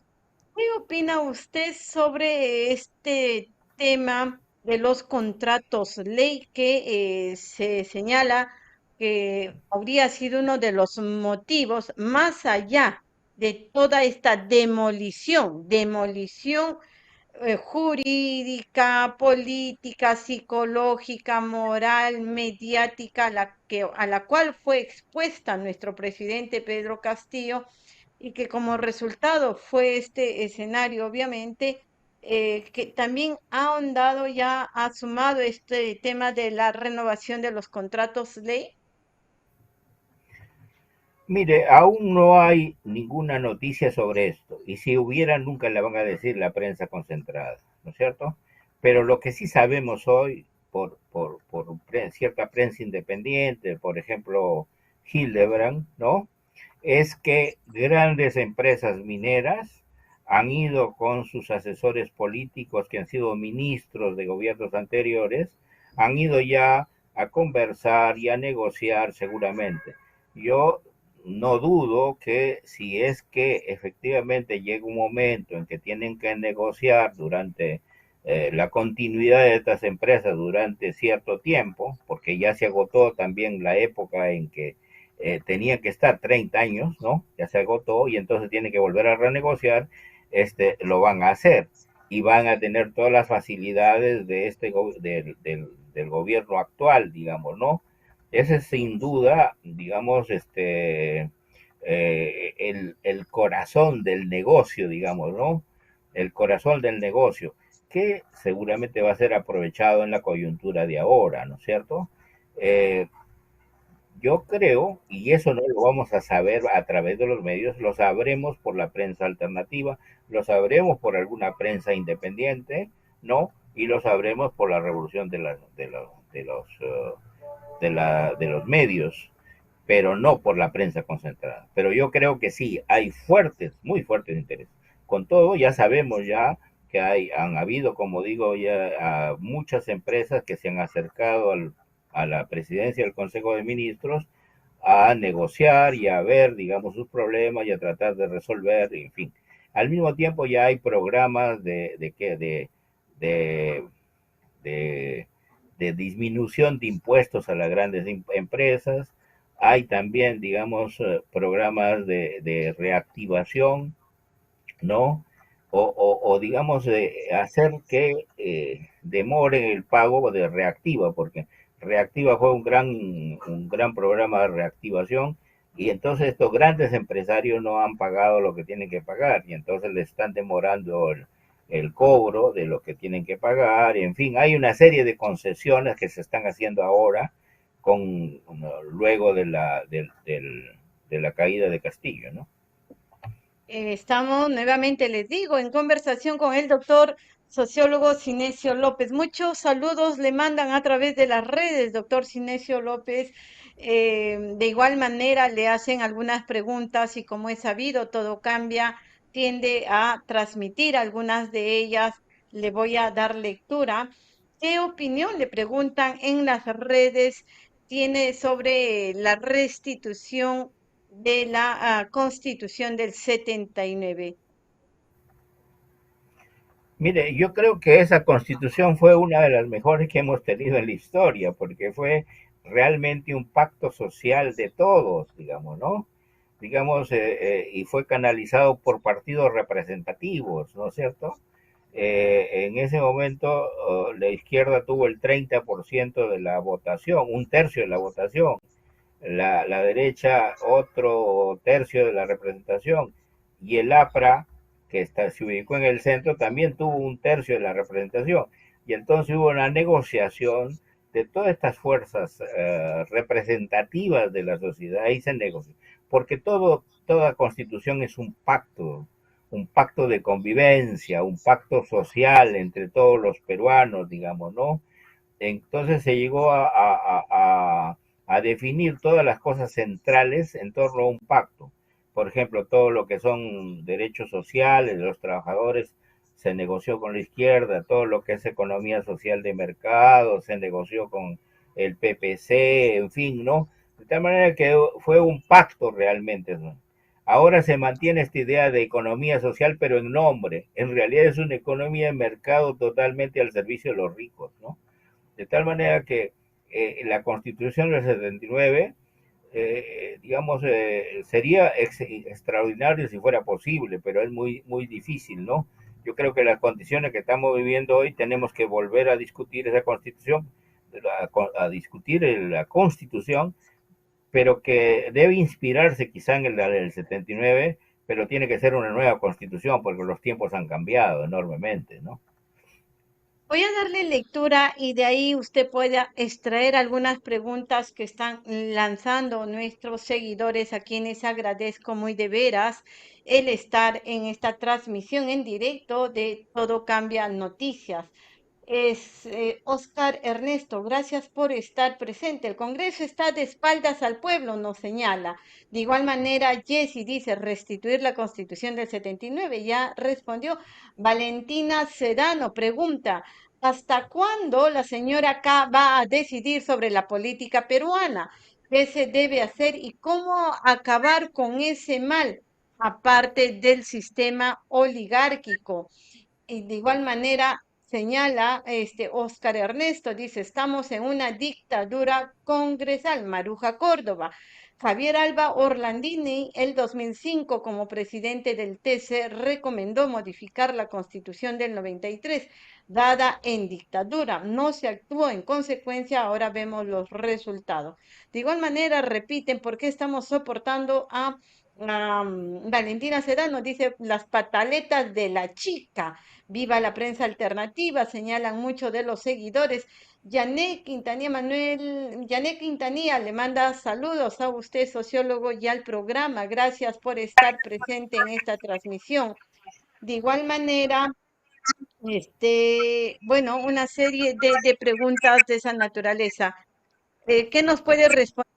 ¿qué opina usted sobre este tema de los contratos ley que se señala que habría sido uno de los motivos más allá de toda esta demolición jurídica, política, psicológica, moral, mediática, a la cual fue expuesta nuestro presidente Pedro Castillo? Y que como resultado fue este escenario, obviamente, que también ha ahondado, ya ha sumado este tema de la renovación de los contratos ley.
Mire, aún no hay ninguna noticia sobre esto, y si hubiera nunca la van a decir la prensa concentrada, ¿no es cierto? Pero lo que sí sabemos hoy, cierta prensa independiente, por ejemplo, Hildebrand, ¿no? Es que grandes empresas mineras han ido con sus asesores políticos que han sido ministros de gobiernos anteriores, han ido ya a conversar y a negociar seguramente. Yo no dudo que si es que efectivamente llega un momento en que tienen que negociar durante la continuidad de estas empresas durante cierto tiempo, porque ya se agotó también la época en que tenían que estar 30 años, ¿no? Ya se agotó y entonces tienen que volver a renegociar, lo van a hacer y van a tener todas las facilidades de del gobierno actual, digamos, ¿no? Ese es sin duda, digamos, el corazón del negocio, digamos, ¿no? El corazón del negocio, que seguramente va a ser aprovechado en la coyuntura de ahora, ¿no es cierto? Eh, yo creo, y eso no lo vamos a saber a través de los medios, lo sabremos por la prensa alternativa, lo sabremos por alguna prensa independiente, ¿no? Y lo sabremos por la revolución de los medios. pero no por la prensa concentrada. Pero yo creo que sí, hay fuertes, muy fuertes intereses. Con todo, ya sabemos ya que han habido, como digo, ya muchas empresas que se han acercado a la presidencia del Consejo de Ministros a negociar y a ver, digamos, sus problemas y a tratar de resolver, en fin. Al mismo tiempo ya hay programas de, de, de disminución de impuestos a las grandes empresas. Hay también, digamos, programas de reactivación, ¿no? O digamos, hacer que demore el pago de reactiva, porque reactiva fue un gran programa de reactivación y entonces estos grandes empresarios no han pagado lo que tienen que pagar y entonces le están demorando el cobro de lo que tienen que pagar. En fin, hay una serie de concesiones que se están haciendo ahora luego de la caída de Castillo, ¿no?
Estamos nuevamente, les digo, en conversación con el doctor sociólogo Cinesio López. Muchos saludos le mandan a través de las redes, doctor Cinesio López. De igual manera le hacen algunas preguntas y como es sabido, todo cambia, tiende a transmitir algunas de ellas. Le voy a dar lectura. ¿Qué opinión le preguntan en las redes tiene sobre la restitución de la Constitución del 79?
Mire, yo creo que esa constitución fue una de las mejores que hemos tenido en la historia, porque fue realmente un pacto social de todos, digamos, ¿no? Digamos, y fue canalizado por partidos representativos, ¿no es cierto? En ese momento la izquierda tuvo el 30% de la votación, un tercio de la votación, la derecha otro tercio de la representación y el APRA, que se ubicó en el centro, también tuvo un tercio de la representación. Y entonces hubo una negociación de todas estas fuerzas representativas de la sociedad y se negoció. Porque toda constitución es un pacto de convivencia, un pacto social entre todos los peruanos, digamos, ¿no? Entonces se llegó a definir todas las cosas centrales en torno a un pacto. Por ejemplo, todo lo que son derechos sociales de los trabajadores se negoció con la izquierda, todo lo que es economía social de mercado se negoció con el PPC, en fin, ¿no? De tal manera que fue un pacto realmente, ¿no? Ahora se mantiene esta idea de economía social, pero en nombre. En realidad es una economía de mercado totalmente al servicio de los ricos, ¿no? De tal manera que la constitución del 79, digamos, sería extraordinario si fuera posible, pero es muy, muy difícil, ¿no? Yo creo que las condiciones que estamos viviendo hoy tenemos que volver a discutir esa constitución, a discutir la constitución, pero que debe inspirarse quizá en la del 79, pero tiene que ser una nueva constitución porque los tiempos han cambiado enormemente, ¿no?
Voy a darle lectura y de ahí usted pueda extraer algunas preguntas que están lanzando nuestros seguidores, a quienes agradezco muy de veras el estar en esta transmisión en directo de Todo Cambia Noticias. Es Oscar Ernesto, gracias por estar presente. El Congreso está de espaldas al pueblo, nos señala. De igual manera, Jesse dice restituir la Constitución del 79. Ya respondió. Valentina Sedano pregunta, ¿hasta cuándo la señora K va a decidir sobre la política peruana? ¿Qué se debe hacer y cómo acabar con ese mal, aparte del sistema oligárquico? Y de igual manera señala este Óscar Ernesto, dice, estamos en una dictadura congresal, Maruja Córdoba. Javier Alba Orlandini, el 2005, como presidente del TC, recomendó modificar la Constitución del 93, dada en dictadura. No se actuó en consecuencia, ahora vemos los resultados. De igual manera, repiten por qué estamos soportando a Valentina Sedano, dice, las pataletas de la chica. Viva la prensa alternativa, señalan muchos de los seguidores. Yané Quintanilla le manda saludos a usted, sociólogo, y al programa. Gracias por estar presente en esta transmisión. De igual manera, bueno, una serie de preguntas de esa naturaleza. ¿Qué nos puede responder?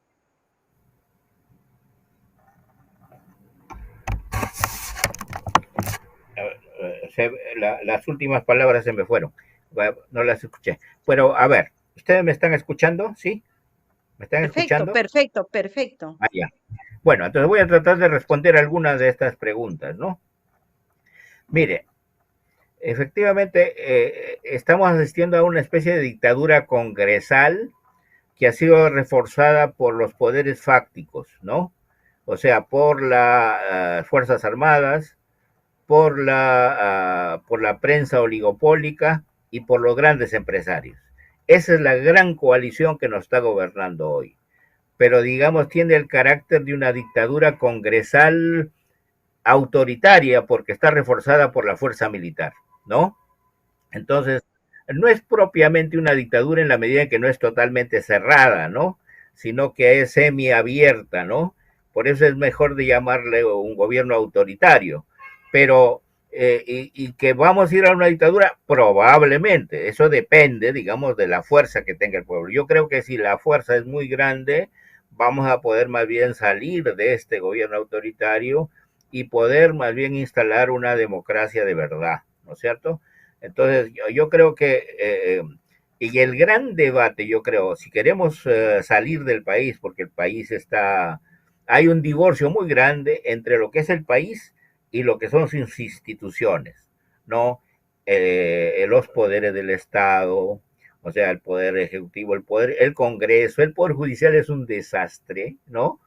las últimas palabras se me fueron, no las escuché. Pero a ver, ¿ustedes me están escuchando? ¿Sí? ¿Me están
Perfecto,
escuchando?
perfecto, perfecto.
Ah, ya. Bueno, entonces voy a tratar de responder algunas de estas preguntas, ¿no? Mire, efectivamente, estamos asistiendo a una especie de dictadura congresal que ha sido reforzada por los poderes fácticos, ¿no? O sea, por las Fuerzas Armadas, por la prensa oligopólica y por los grandes empresarios. Esa es la gran coalición que nos está gobernando hoy. Pero digamos, tiene el carácter de una dictadura congresal autoritaria porque está reforzada por la fuerza militar, ¿no? Entonces, no es propiamente una dictadura en la medida en que no es totalmente cerrada, ¿no? Sino que es semiabierta, ¿no? Por eso es mejor de llamarle un gobierno autoritario. Pero, y que vamos a ir a una dictadura, probablemente. Eso depende, digamos, de la fuerza que tenga el pueblo. Yo creo que si la fuerza es muy grande, vamos a poder más bien salir de este gobierno autoritario y poder más bien instalar una democracia de verdad, ¿no es cierto? Entonces, yo creo que, y el gran debate, yo creo, si queremos salir del país, porque el país está, hay un divorcio muy grande entre lo que es el país y lo que son sus instituciones, ¿no? Los poderes del Estado, o sea, el poder ejecutivo, el Congreso, el poder judicial es un desastre, ¿no?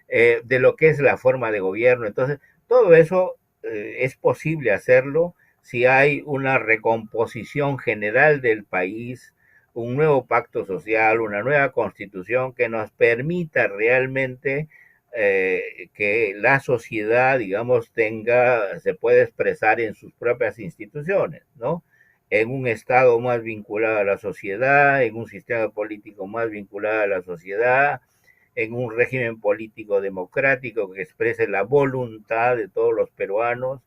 De lo que es la forma de gobierno. Entonces, todo eso es posible hacerlo si hay una recomposición general del país, un nuevo pacto social, una nueva constitución que nos permita realmente que la sociedad, digamos, tenga, se puede expresar en sus propias instituciones, ¿no? En un Estado más vinculado a la sociedad, en un sistema político más vinculado a la sociedad, en un régimen político democrático que exprese la voluntad de todos los peruanos,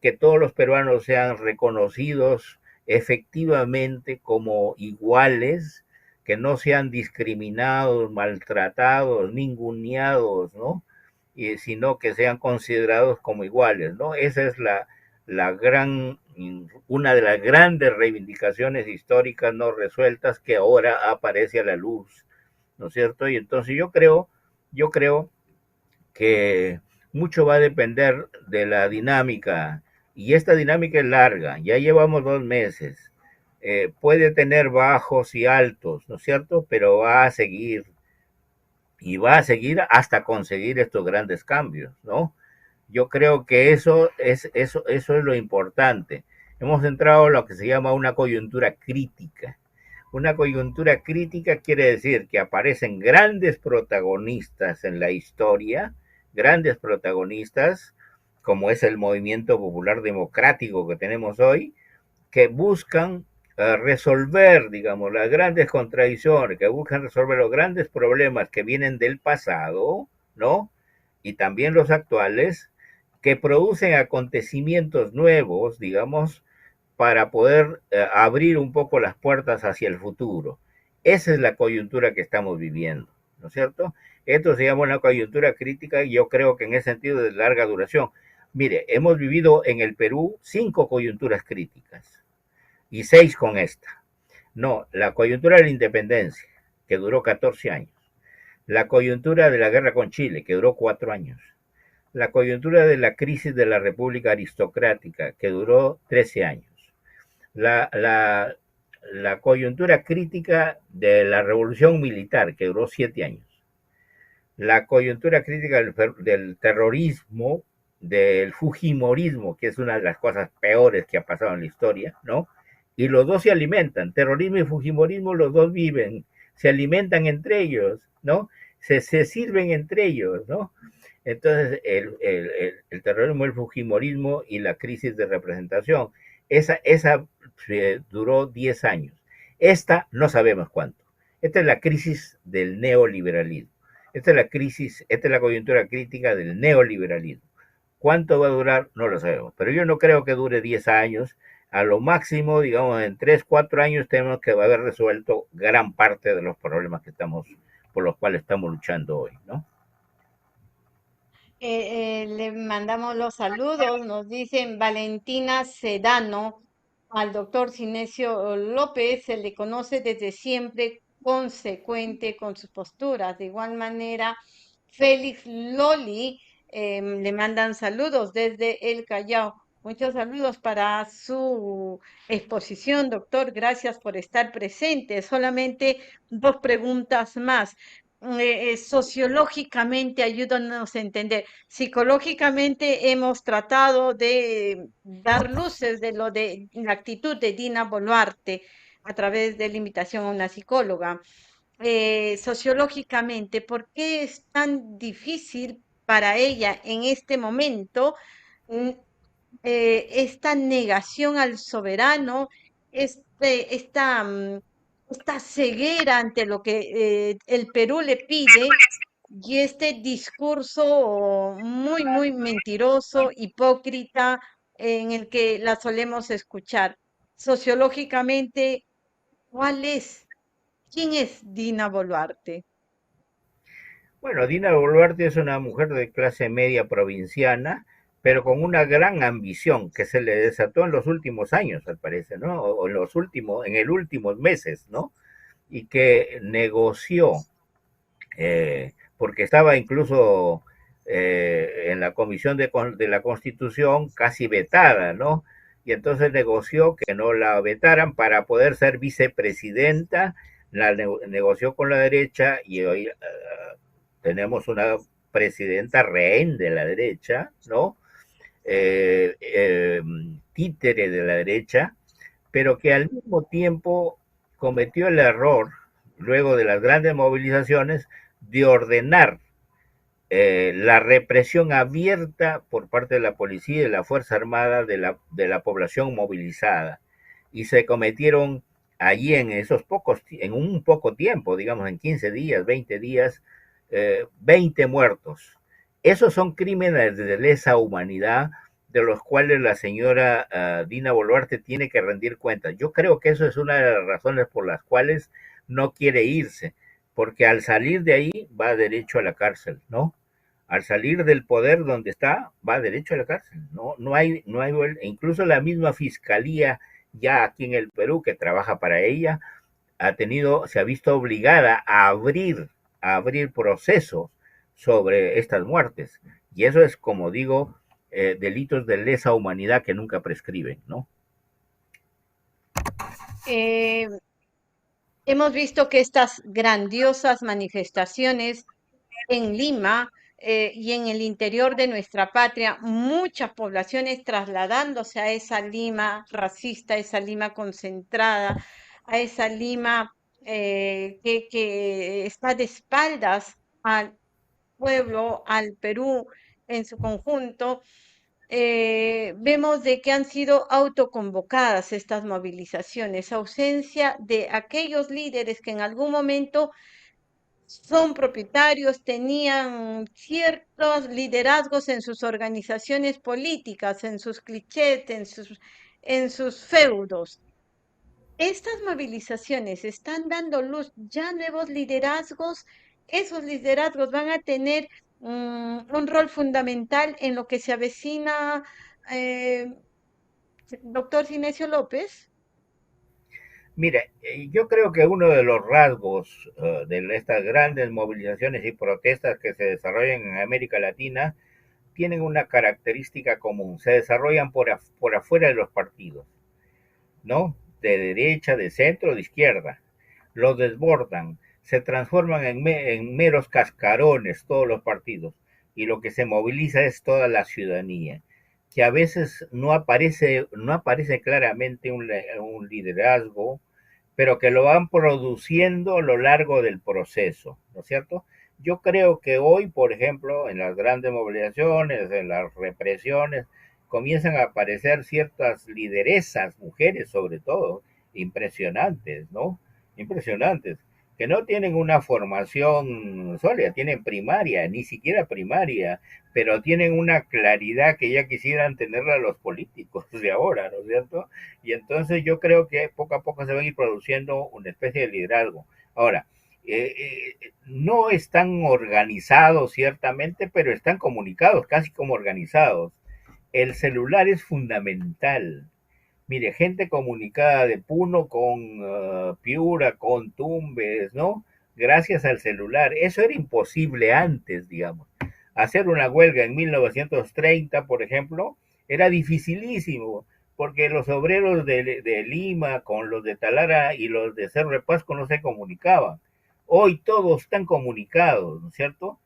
que todos los peruanos sean reconocidos efectivamente como iguales, que no sean discriminados, maltratados, ninguneados, ¿no? Sino que sean considerados como iguales, ¿no? Esa es una de las grandes reivindicaciones históricas no resueltas que ahora aparece a la luz, ¿no es cierto? Y entonces yo creo que mucho va a depender de la dinámica, y esta dinámica es larga, ya llevamos 2 meses, puede tener bajos y altos, ¿no es cierto? Pero va a seguir, y va a seguir hasta conseguir estos grandes cambios, ¿no? Yo creo que eso es lo importante. Hemos entrado en lo que se llama una coyuntura crítica. Una coyuntura crítica quiere decir que aparecen grandes protagonistas en la historia, grandes protagonistas, como es el movimiento popular democrático que tenemos hoy, que buscan resolver, digamos, las grandes contradicciones, que buscan resolver los grandes problemas que vienen del pasado, ¿no? Y también los actuales, que producen acontecimientos nuevos, digamos, para poder abrir un poco las puertas hacia el futuro. Esa es la coyuntura que estamos viviendo, ¿no es cierto? Esto se llama una coyuntura crítica y yo creo que en ese sentido de larga duración. Mire, hemos vivido en el Perú 5 coyunturas críticas y 6 con esta. No, la coyuntura de la independencia, que duró 14 años. La coyuntura de la guerra con Chile, que duró 4 años. La coyuntura de la crisis de la República Aristocrática, que duró 13 años. La, la, la coyuntura crítica de la revolución militar, que duró 7 años. La coyuntura crítica del terrorismo, del fujimorismo, que es una de las cosas peores que ha pasado en la historia, ¿no? Y los dos se alimentan, terrorismo y fujimorismo, los dos viven, se alimentan entre ellos, ¿no? Se sirven entre ellos, ¿no? Entonces, el terrorismo, el fujimorismo y la crisis de representación, esa duró 10 años. Esta no sabemos cuánto. Esta es la crisis del neoliberalismo. Esta es la crisis, esta es la coyuntura crítica del neoliberalismo. ¿Cuánto va a durar? No lo sabemos. Pero yo no creo que dure 10 años. A lo máximo, digamos, en 3, 4 años tenemos que haber resuelto gran parte de los problemas que estamos, por los cuales estamos luchando hoy, ¿no?
Le mandamos los saludos, nos dicen Valentina Sedano, al doctor Cinesio López, se le conoce desde siempre consecuente con sus posturas. De igual manera, Félix Loli, le mandan saludos desde el Callao. Muchos saludos para su exposición, doctor. Gracias por estar presente. Solamente dos preguntas más. Sociológicamente, ayúdanos a entender. Psicológicamente hemos tratado de dar luces de lo de la actitud de Dina Boluarte a través de la invitación a una psicóloga. Sociológicamente, ¿por qué es tan difícil para ella en este momento mm, esta negación al soberano, esta ceguera ante lo que el Perú le pide y este discurso muy, muy mentiroso, hipócrita, en el que la solemos escuchar? Sociológicamente, ¿cuál es? ¿Quién es Dina Boluarte?
Bueno, Dina Boluarte es una mujer de clase media provinciana, pero con una gran ambición que se le desató en los últimos años, al parecer, ¿no? O en los últimos, en el últimos meses, ¿no? Y que negoció, porque estaba incluso en la comisión de la Constitución casi vetada, ¿no? Y entonces negoció que no la vetaran para poder ser vicepresidenta, negoció con la derecha y hoy tenemos una presidenta rehén de la derecha, ¿no? Eh, eh, Títere de la derecha, pero que al mismo tiempo cometió el error, luego de las grandes movilizaciones, de ordenar la represión abierta por parte de la policía y de la Fuerza Armada de la población movilizada. Y se cometieron allí en esos en un poco tiempo, digamos en 15 días, 20 días, 20 muertos. Esos son crímenes de lesa humanidad de los cuales la señora Dina Boluarte tiene que rendir cuentas. Yo creo que eso es una de las razones por las cuales no quiere irse, porque al salir de ahí va derecho a la cárcel, ¿no? Al salir del poder donde está, va derecho a la cárcel. No hay, incluso la misma fiscalía ya aquí en el Perú que trabaja para ella, se ha visto obligada a abrir procesos sobre estas muertes. Y eso es, como digo, delitos de lesa humanidad que nunca prescriben, ¿no?
Eh, Hemos visto que estas grandiosas manifestaciones en Lima y en el interior de nuestra patria, muchas poblaciones trasladándose a esa Lima racista, esa Lima concentrada, a esa Lima que está de espaldas al pueblo, al Perú en su conjunto. Vemos de que han sido autoconvocadas estas movilizaciones, ausencia de aquellos líderes que en algún momento son propietarios, tenían ciertos liderazgos en sus organizaciones políticas, en sus clichés, en sus feudos. Estas movilizaciones están dando luz ya nuevos liderazgos. Esos liderazgos van a tener un rol fundamental en lo que se avecina, eh, doctor Cinesio López.
Mira, yo creo que uno de los rasgos de estas grandes movilizaciones y protestas que se desarrollan en América Latina tienen una característica común, se desarrollan por afuera de los partidos, ¿no? De derecha, de centro, de izquierda. Los desbordan, se transforman en meros cascarones todos los partidos y lo que se moviliza es toda la ciudadanía, que a veces no aparece claramente un liderazgo, pero que lo van produciendo a lo largo del proceso, ¿no es cierto? Yo creo que hoy, por ejemplo, en las grandes movilizaciones, en las represiones, comienzan a aparecer ciertas lideresas, mujeres sobre todo, impresionantes, ¿no? Impresionantes, que no tienen una formación sólida, tienen primaria, ni siquiera primaria, pero tienen una claridad que ya quisieran tenerla los políticos de ahora, ¿no es cierto? Y entonces yo creo que poco a poco se va a ir produciendo una especie de liderazgo. Ahora, no están organizados ciertamente, pero están comunicados, casi como organizados. El celular es fundamental. Mire, gente comunicada de Puno con Piura, con Tumbes, ¿no? Gracias al celular. Eso era imposible antes, digamos. Hacer una huelga en 1930, por ejemplo, era dificilísimo, porque los obreros de Lima con los de Talara y los de Cerro de Pasco no se comunicaban. Hoy todos están comunicados, ¿no es cierto?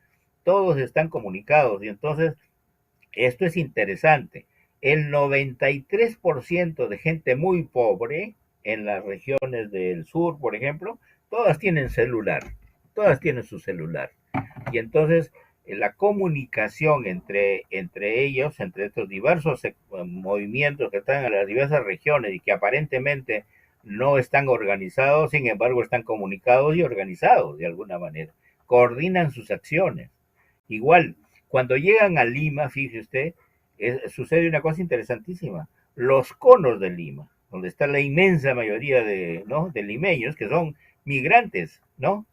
Todos están comunicados y entonces esto es interesante. El 93% de gente muy pobre en las regiones del sur, por ejemplo, todas tienen celular, todas tienen su celular. Y entonces la comunicación entre ellos, entre estos diversos movimientos que están en las diversas regiones y que aparentemente no están organizados, sin embargo están comunicados y organizados de alguna manera, coordinan sus acciones. Igual, cuando llegan a Lima, fíjese usted, sucede una cosa interesantísima. Los conos de Lima, donde está la inmensa mayoría de, ¿no?, de limeños, que son migrantes, ¿no?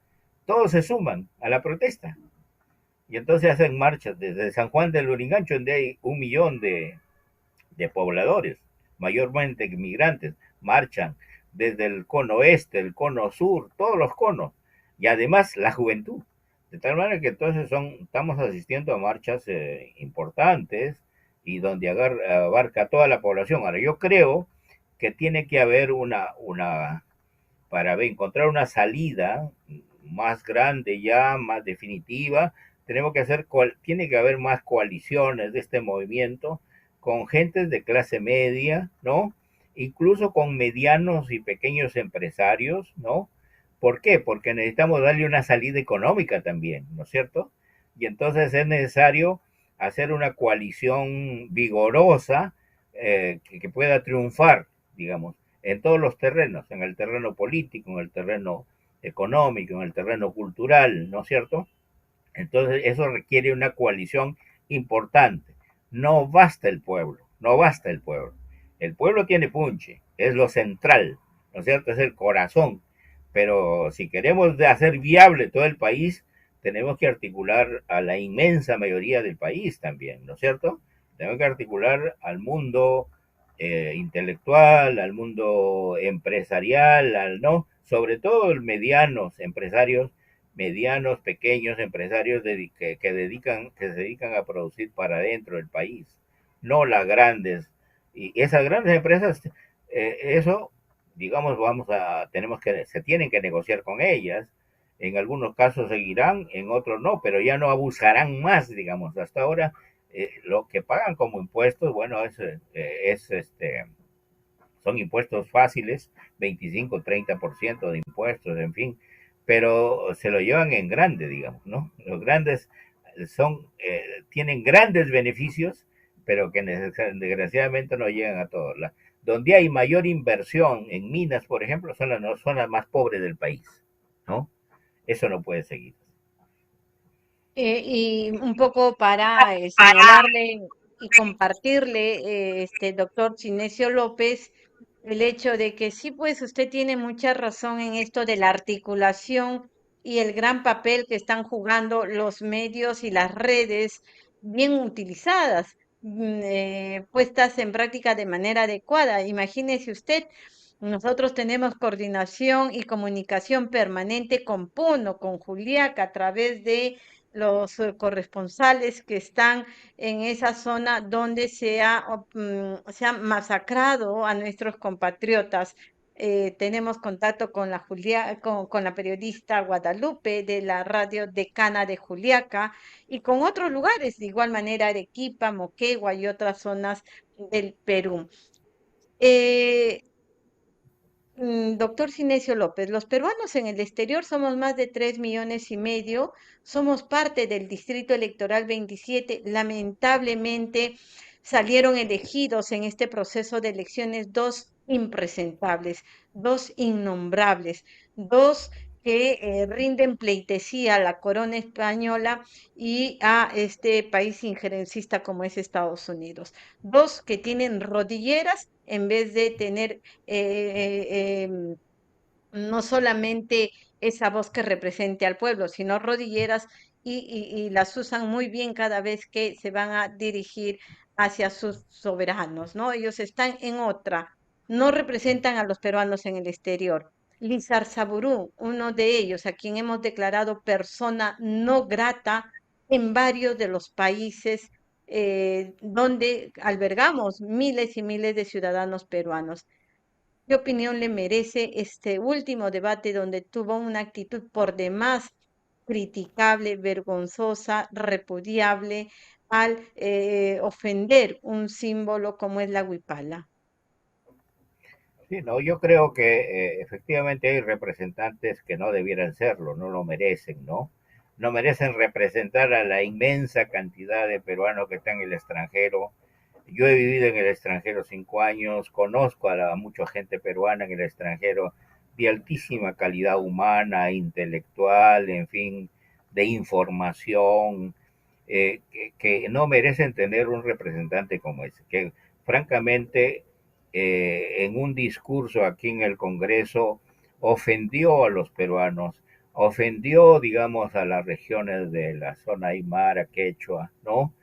Todos se suman a la protesta. Y entonces hacen marchas desde San Juan del Lurigancho, donde hay 1 millón de pobladores, mayormente migrantes, marchan desde el cono oeste, el cono sur, todos los conos, y además la juventud. De tal manera que entonces estamos asistiendo a marchas importantes y donde abarca toda la población. Ahora, yo creo que tiene que haber para encontrar una salida más grande ya, más definitiva, tiene que haber más coaliciones de este movimiento con gentes de clase media, ¿no? Incluso con medianos y pequeños empresarios, ¿no? ¿Por qué? Porque necesitamos darle una salida económica también, ¿no es cierto? Y entonces es necesario hacer una coalición vigorosa que pueda triunfar, digamos, en todos los terrenos, en el terreno político, en el terreno económico, en el terreno cultural, ¿no es cierto? Entonces eso requiere una coalición importante. No basta el pueblo, no basta el pueblo. El pueblo tiene punche, es lo central, ¿no es cierto? Es el corazón. Pero si queremos hacer viable todo el país, tenemos que articular a la inmensa mayoría del país también, ¿no es cierto? Tenemos que articular al mundo intelectual, al mundo empresarial, ¿no? Sobre todo los medianos empresarios, medianos, pequeños empresarios que se dedican a producir para dentro del país, no las grandes. Y esas grandes empresas, eso, digamos, se tienen que negociar con ellas. En algunos casos seguirán, en otros no, pero ya no abusarán más, digamos. Hasta ahora, lo que pagan como impuestos, bueno, son impuestos fáciles, 25-30% de impuestos, en fin, pero se lo llevan en grande, digamos, ¿no? Los grandes tienen grandes beneficios, pero que desgraciadamente no llegan a todos. Donde hay mayor inversión en minas, por ejemplo, son las zonas más pobres del país, ¿no? Eso no puede seguir.
Y un poco para señalarle y compartirle, doctor Cinesio López, el hecho de que sí, pues usted tiene mucha razón en esto de la articulación y el gran papel que están jugando los medios y las redes bien utilizadas, puestas en práctica de manera adecuada. Imagínese usted, nosotros tenemos coordinación y comunicación permanente con Puno, con Juliaca, a través de los corresponsales que están en esa zona donde se ha masacrado a nuestros compatriotas. Tenemos contacto con con la periodista Guadalupe de la radio Decana de Juliaca y con otros lugares, de igual manera Arequipa, Moquegua y otras zonas del Perú. Eh, Doctor Cinesio López, los peruanos en el exterior somos más de 3,5 millones, somos parte del Distrito Electoral 27. Lamentablemente salieron elegidos en este proceso de elecciones dos impresentables, dos innombrables, dos que rinden pleitesía a la corona española y a este país injerencista como es Estados Unidos. Dos que tienen rodilleras en vez de tener no solamente esa voz que represente al pueblo, sino rodilleras y las usan muy bien cada vez que se van a dirigir hacia sus soberanos, ¿no? Ellos están en otra, no representan a los peruanos en el exterior. Lizar Saburú, uno de ellos, a quien hemos declarado persona no grata en varios de los países donde albergamos miles y miles de ciudadanos peruanos. ¿Qué opinión le merece este último debate donde tuvo una actitud por demás criticable, vergonzosa, repudiable al ofender un símbolo como es la huipala?
Sí, no, yo creo que efectivamente hay representantes que no debieran serlo, no lo merecen, ¿no? No merecen representar a la inmensa cantidad de peruanos que están en el extranjero. Yo he vivido en el extranjero 5 años, conozco a mucha gente peruana en el extranjero de altísima calidad humana, intelectual, en fin, de información, que no merecen tener un representante como ese, que francamente en un discurso aquí en el Congreso ofendió a los peruanos, ofendió, digamos, a las regiones de la zona aymara, quechua, ¿no?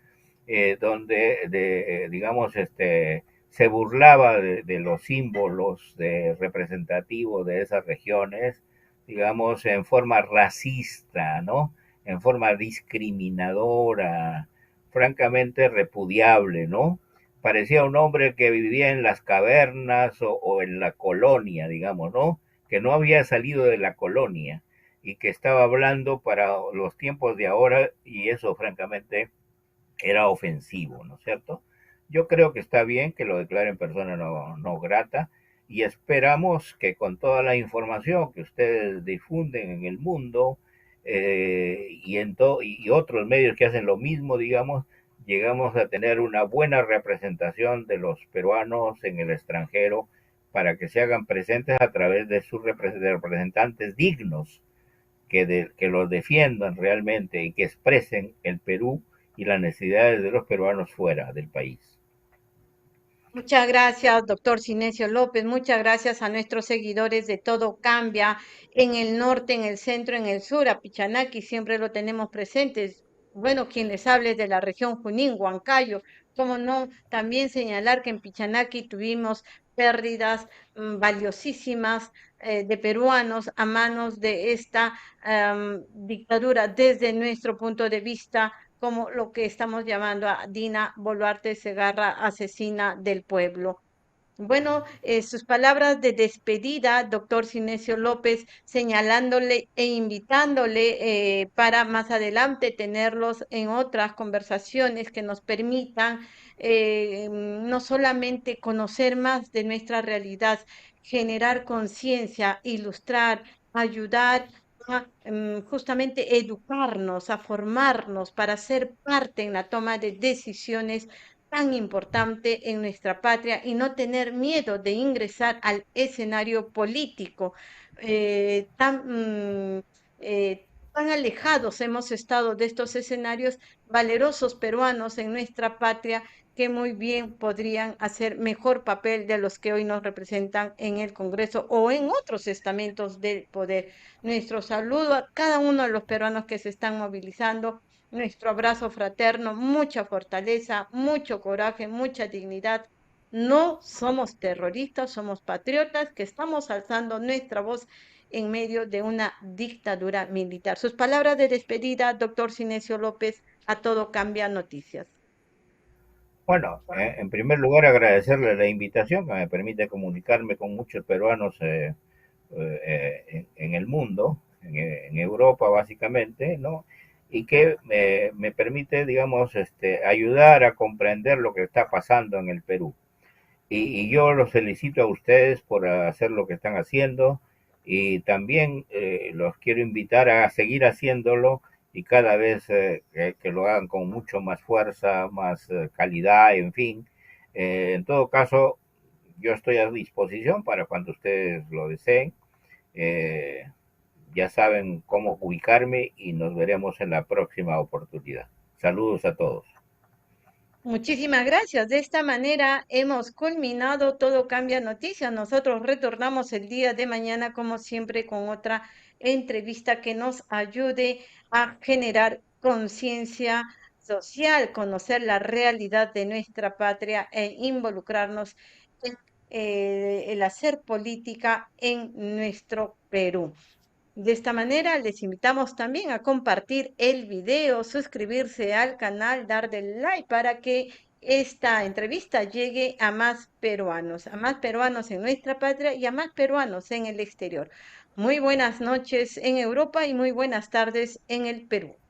Donde, digamos, se burlaba de los símbolos representativos de esas regiones, digamos, en forma racista, ¿no? En forma discriminadora, francamente repudiable, ¿no? Parecía un hombre que vivía en las cavernas o en la colonia, digamos, ¿no? Que no había salido de la colonia y que estaba hablando para los tiempos de ahora y eso francamente era ofensivo, ¿no es cierto? Yo creo que está bien que lo declaren persona no grata y esperamos que con toda la información que ustedes difunden en el mundo y otros medios que hacen lo mismo, digamos, llegamos a tener una buena representación de los peruanos en el extranjero para que se hagan presentes a través de sus representantes dignos que los defiendan realmente y que expresen el Perú y las necesidades de los peruanos fuera del país.
Muchas gracias, doctor Cinesio López. Muchas gracias a nuestros seguidores de Todo Cambia en el norte, en el centro, en el sur. A Pichanaki siempre lo tenemos presentes. Bueno, quien les hable de la región Junín, Huancayo. Cómo no, también señalar que en Pichanaki tuvimos pérdidas valiosísimas de peruanos a manos de esta dictadura desde nuestro punto de vista como lo que estamos llamando a Dina Boluarte Segarra, asesina del pueblo. Bueno, sus palabras de despedida, doctor Cinesio López, señalándole e invitándole para más adelante tenerlos en otras conversaciones que nos permitan no solamente conocer más de nuestra realidad, generar conciencia, ilustrar, ayudar a justamente educarnos, a formarnos para ser parte en la toma de decisiones tan importante en nuestra patria y no tener miedo de ingresar al escenario político. Tan alejados hemos estado de estos escenarios valerosos peruanos en nuestra patria que muy bien podrían hacer mejor papel de los que hoy nos representan en el Congreso o en otros estamentos del poder. Nuestro saludo a cada uno de los peruanos que se están movilizando, nuestro abrazo fraterno, mucha fortaleza, mucho coraje, mucha dignidad. No somos terroristas, somos patriotas que estamos alzando nuestra voz en medio de una dictadura militar. Sus palabras de despedida, doctor Cinesio López, a todo cambia noticias.
Bueno, en primer lugar agradecerle la invitación que me permite comunicarme con muchos peruanos en el mundo, en Europa básicamente, ¿no? Y que me permite, digamos, ayudar a comprender lo que está pasando en el Perú. Y yo los felicito a ustedes por hacer lo que están haciendo y también los quiero invitar a seguir haciéndolo y cada vez que lo hagan con mucho más fuerza, más calidad, en fin. En todo caso, yo estoy a disposición para cuando ustedes lo deseen. Eh, ya saben cómo ubicarme y nos veremos en la próxima oportunidad. Saludos a todos.
Muchísimas gracias. De esta manera hemos culminado Todo Cambia Noticias. Nosotros retornamos el día de mañana, como siempre, con otra entrevista que nos ayude a generar conciencia social, conocer la realidad de nuestra patria e involucrarnos en el hacer política en nuestro Perú. De esta manera, les invitamos también a compartir el video, suscribirse al canal, darle like para que esta entrevista llegue a más peruanos en nuestra patria y a más peruanos en el exterior. Muy buenas noches en Europa y muy buenas tardes en el Perú.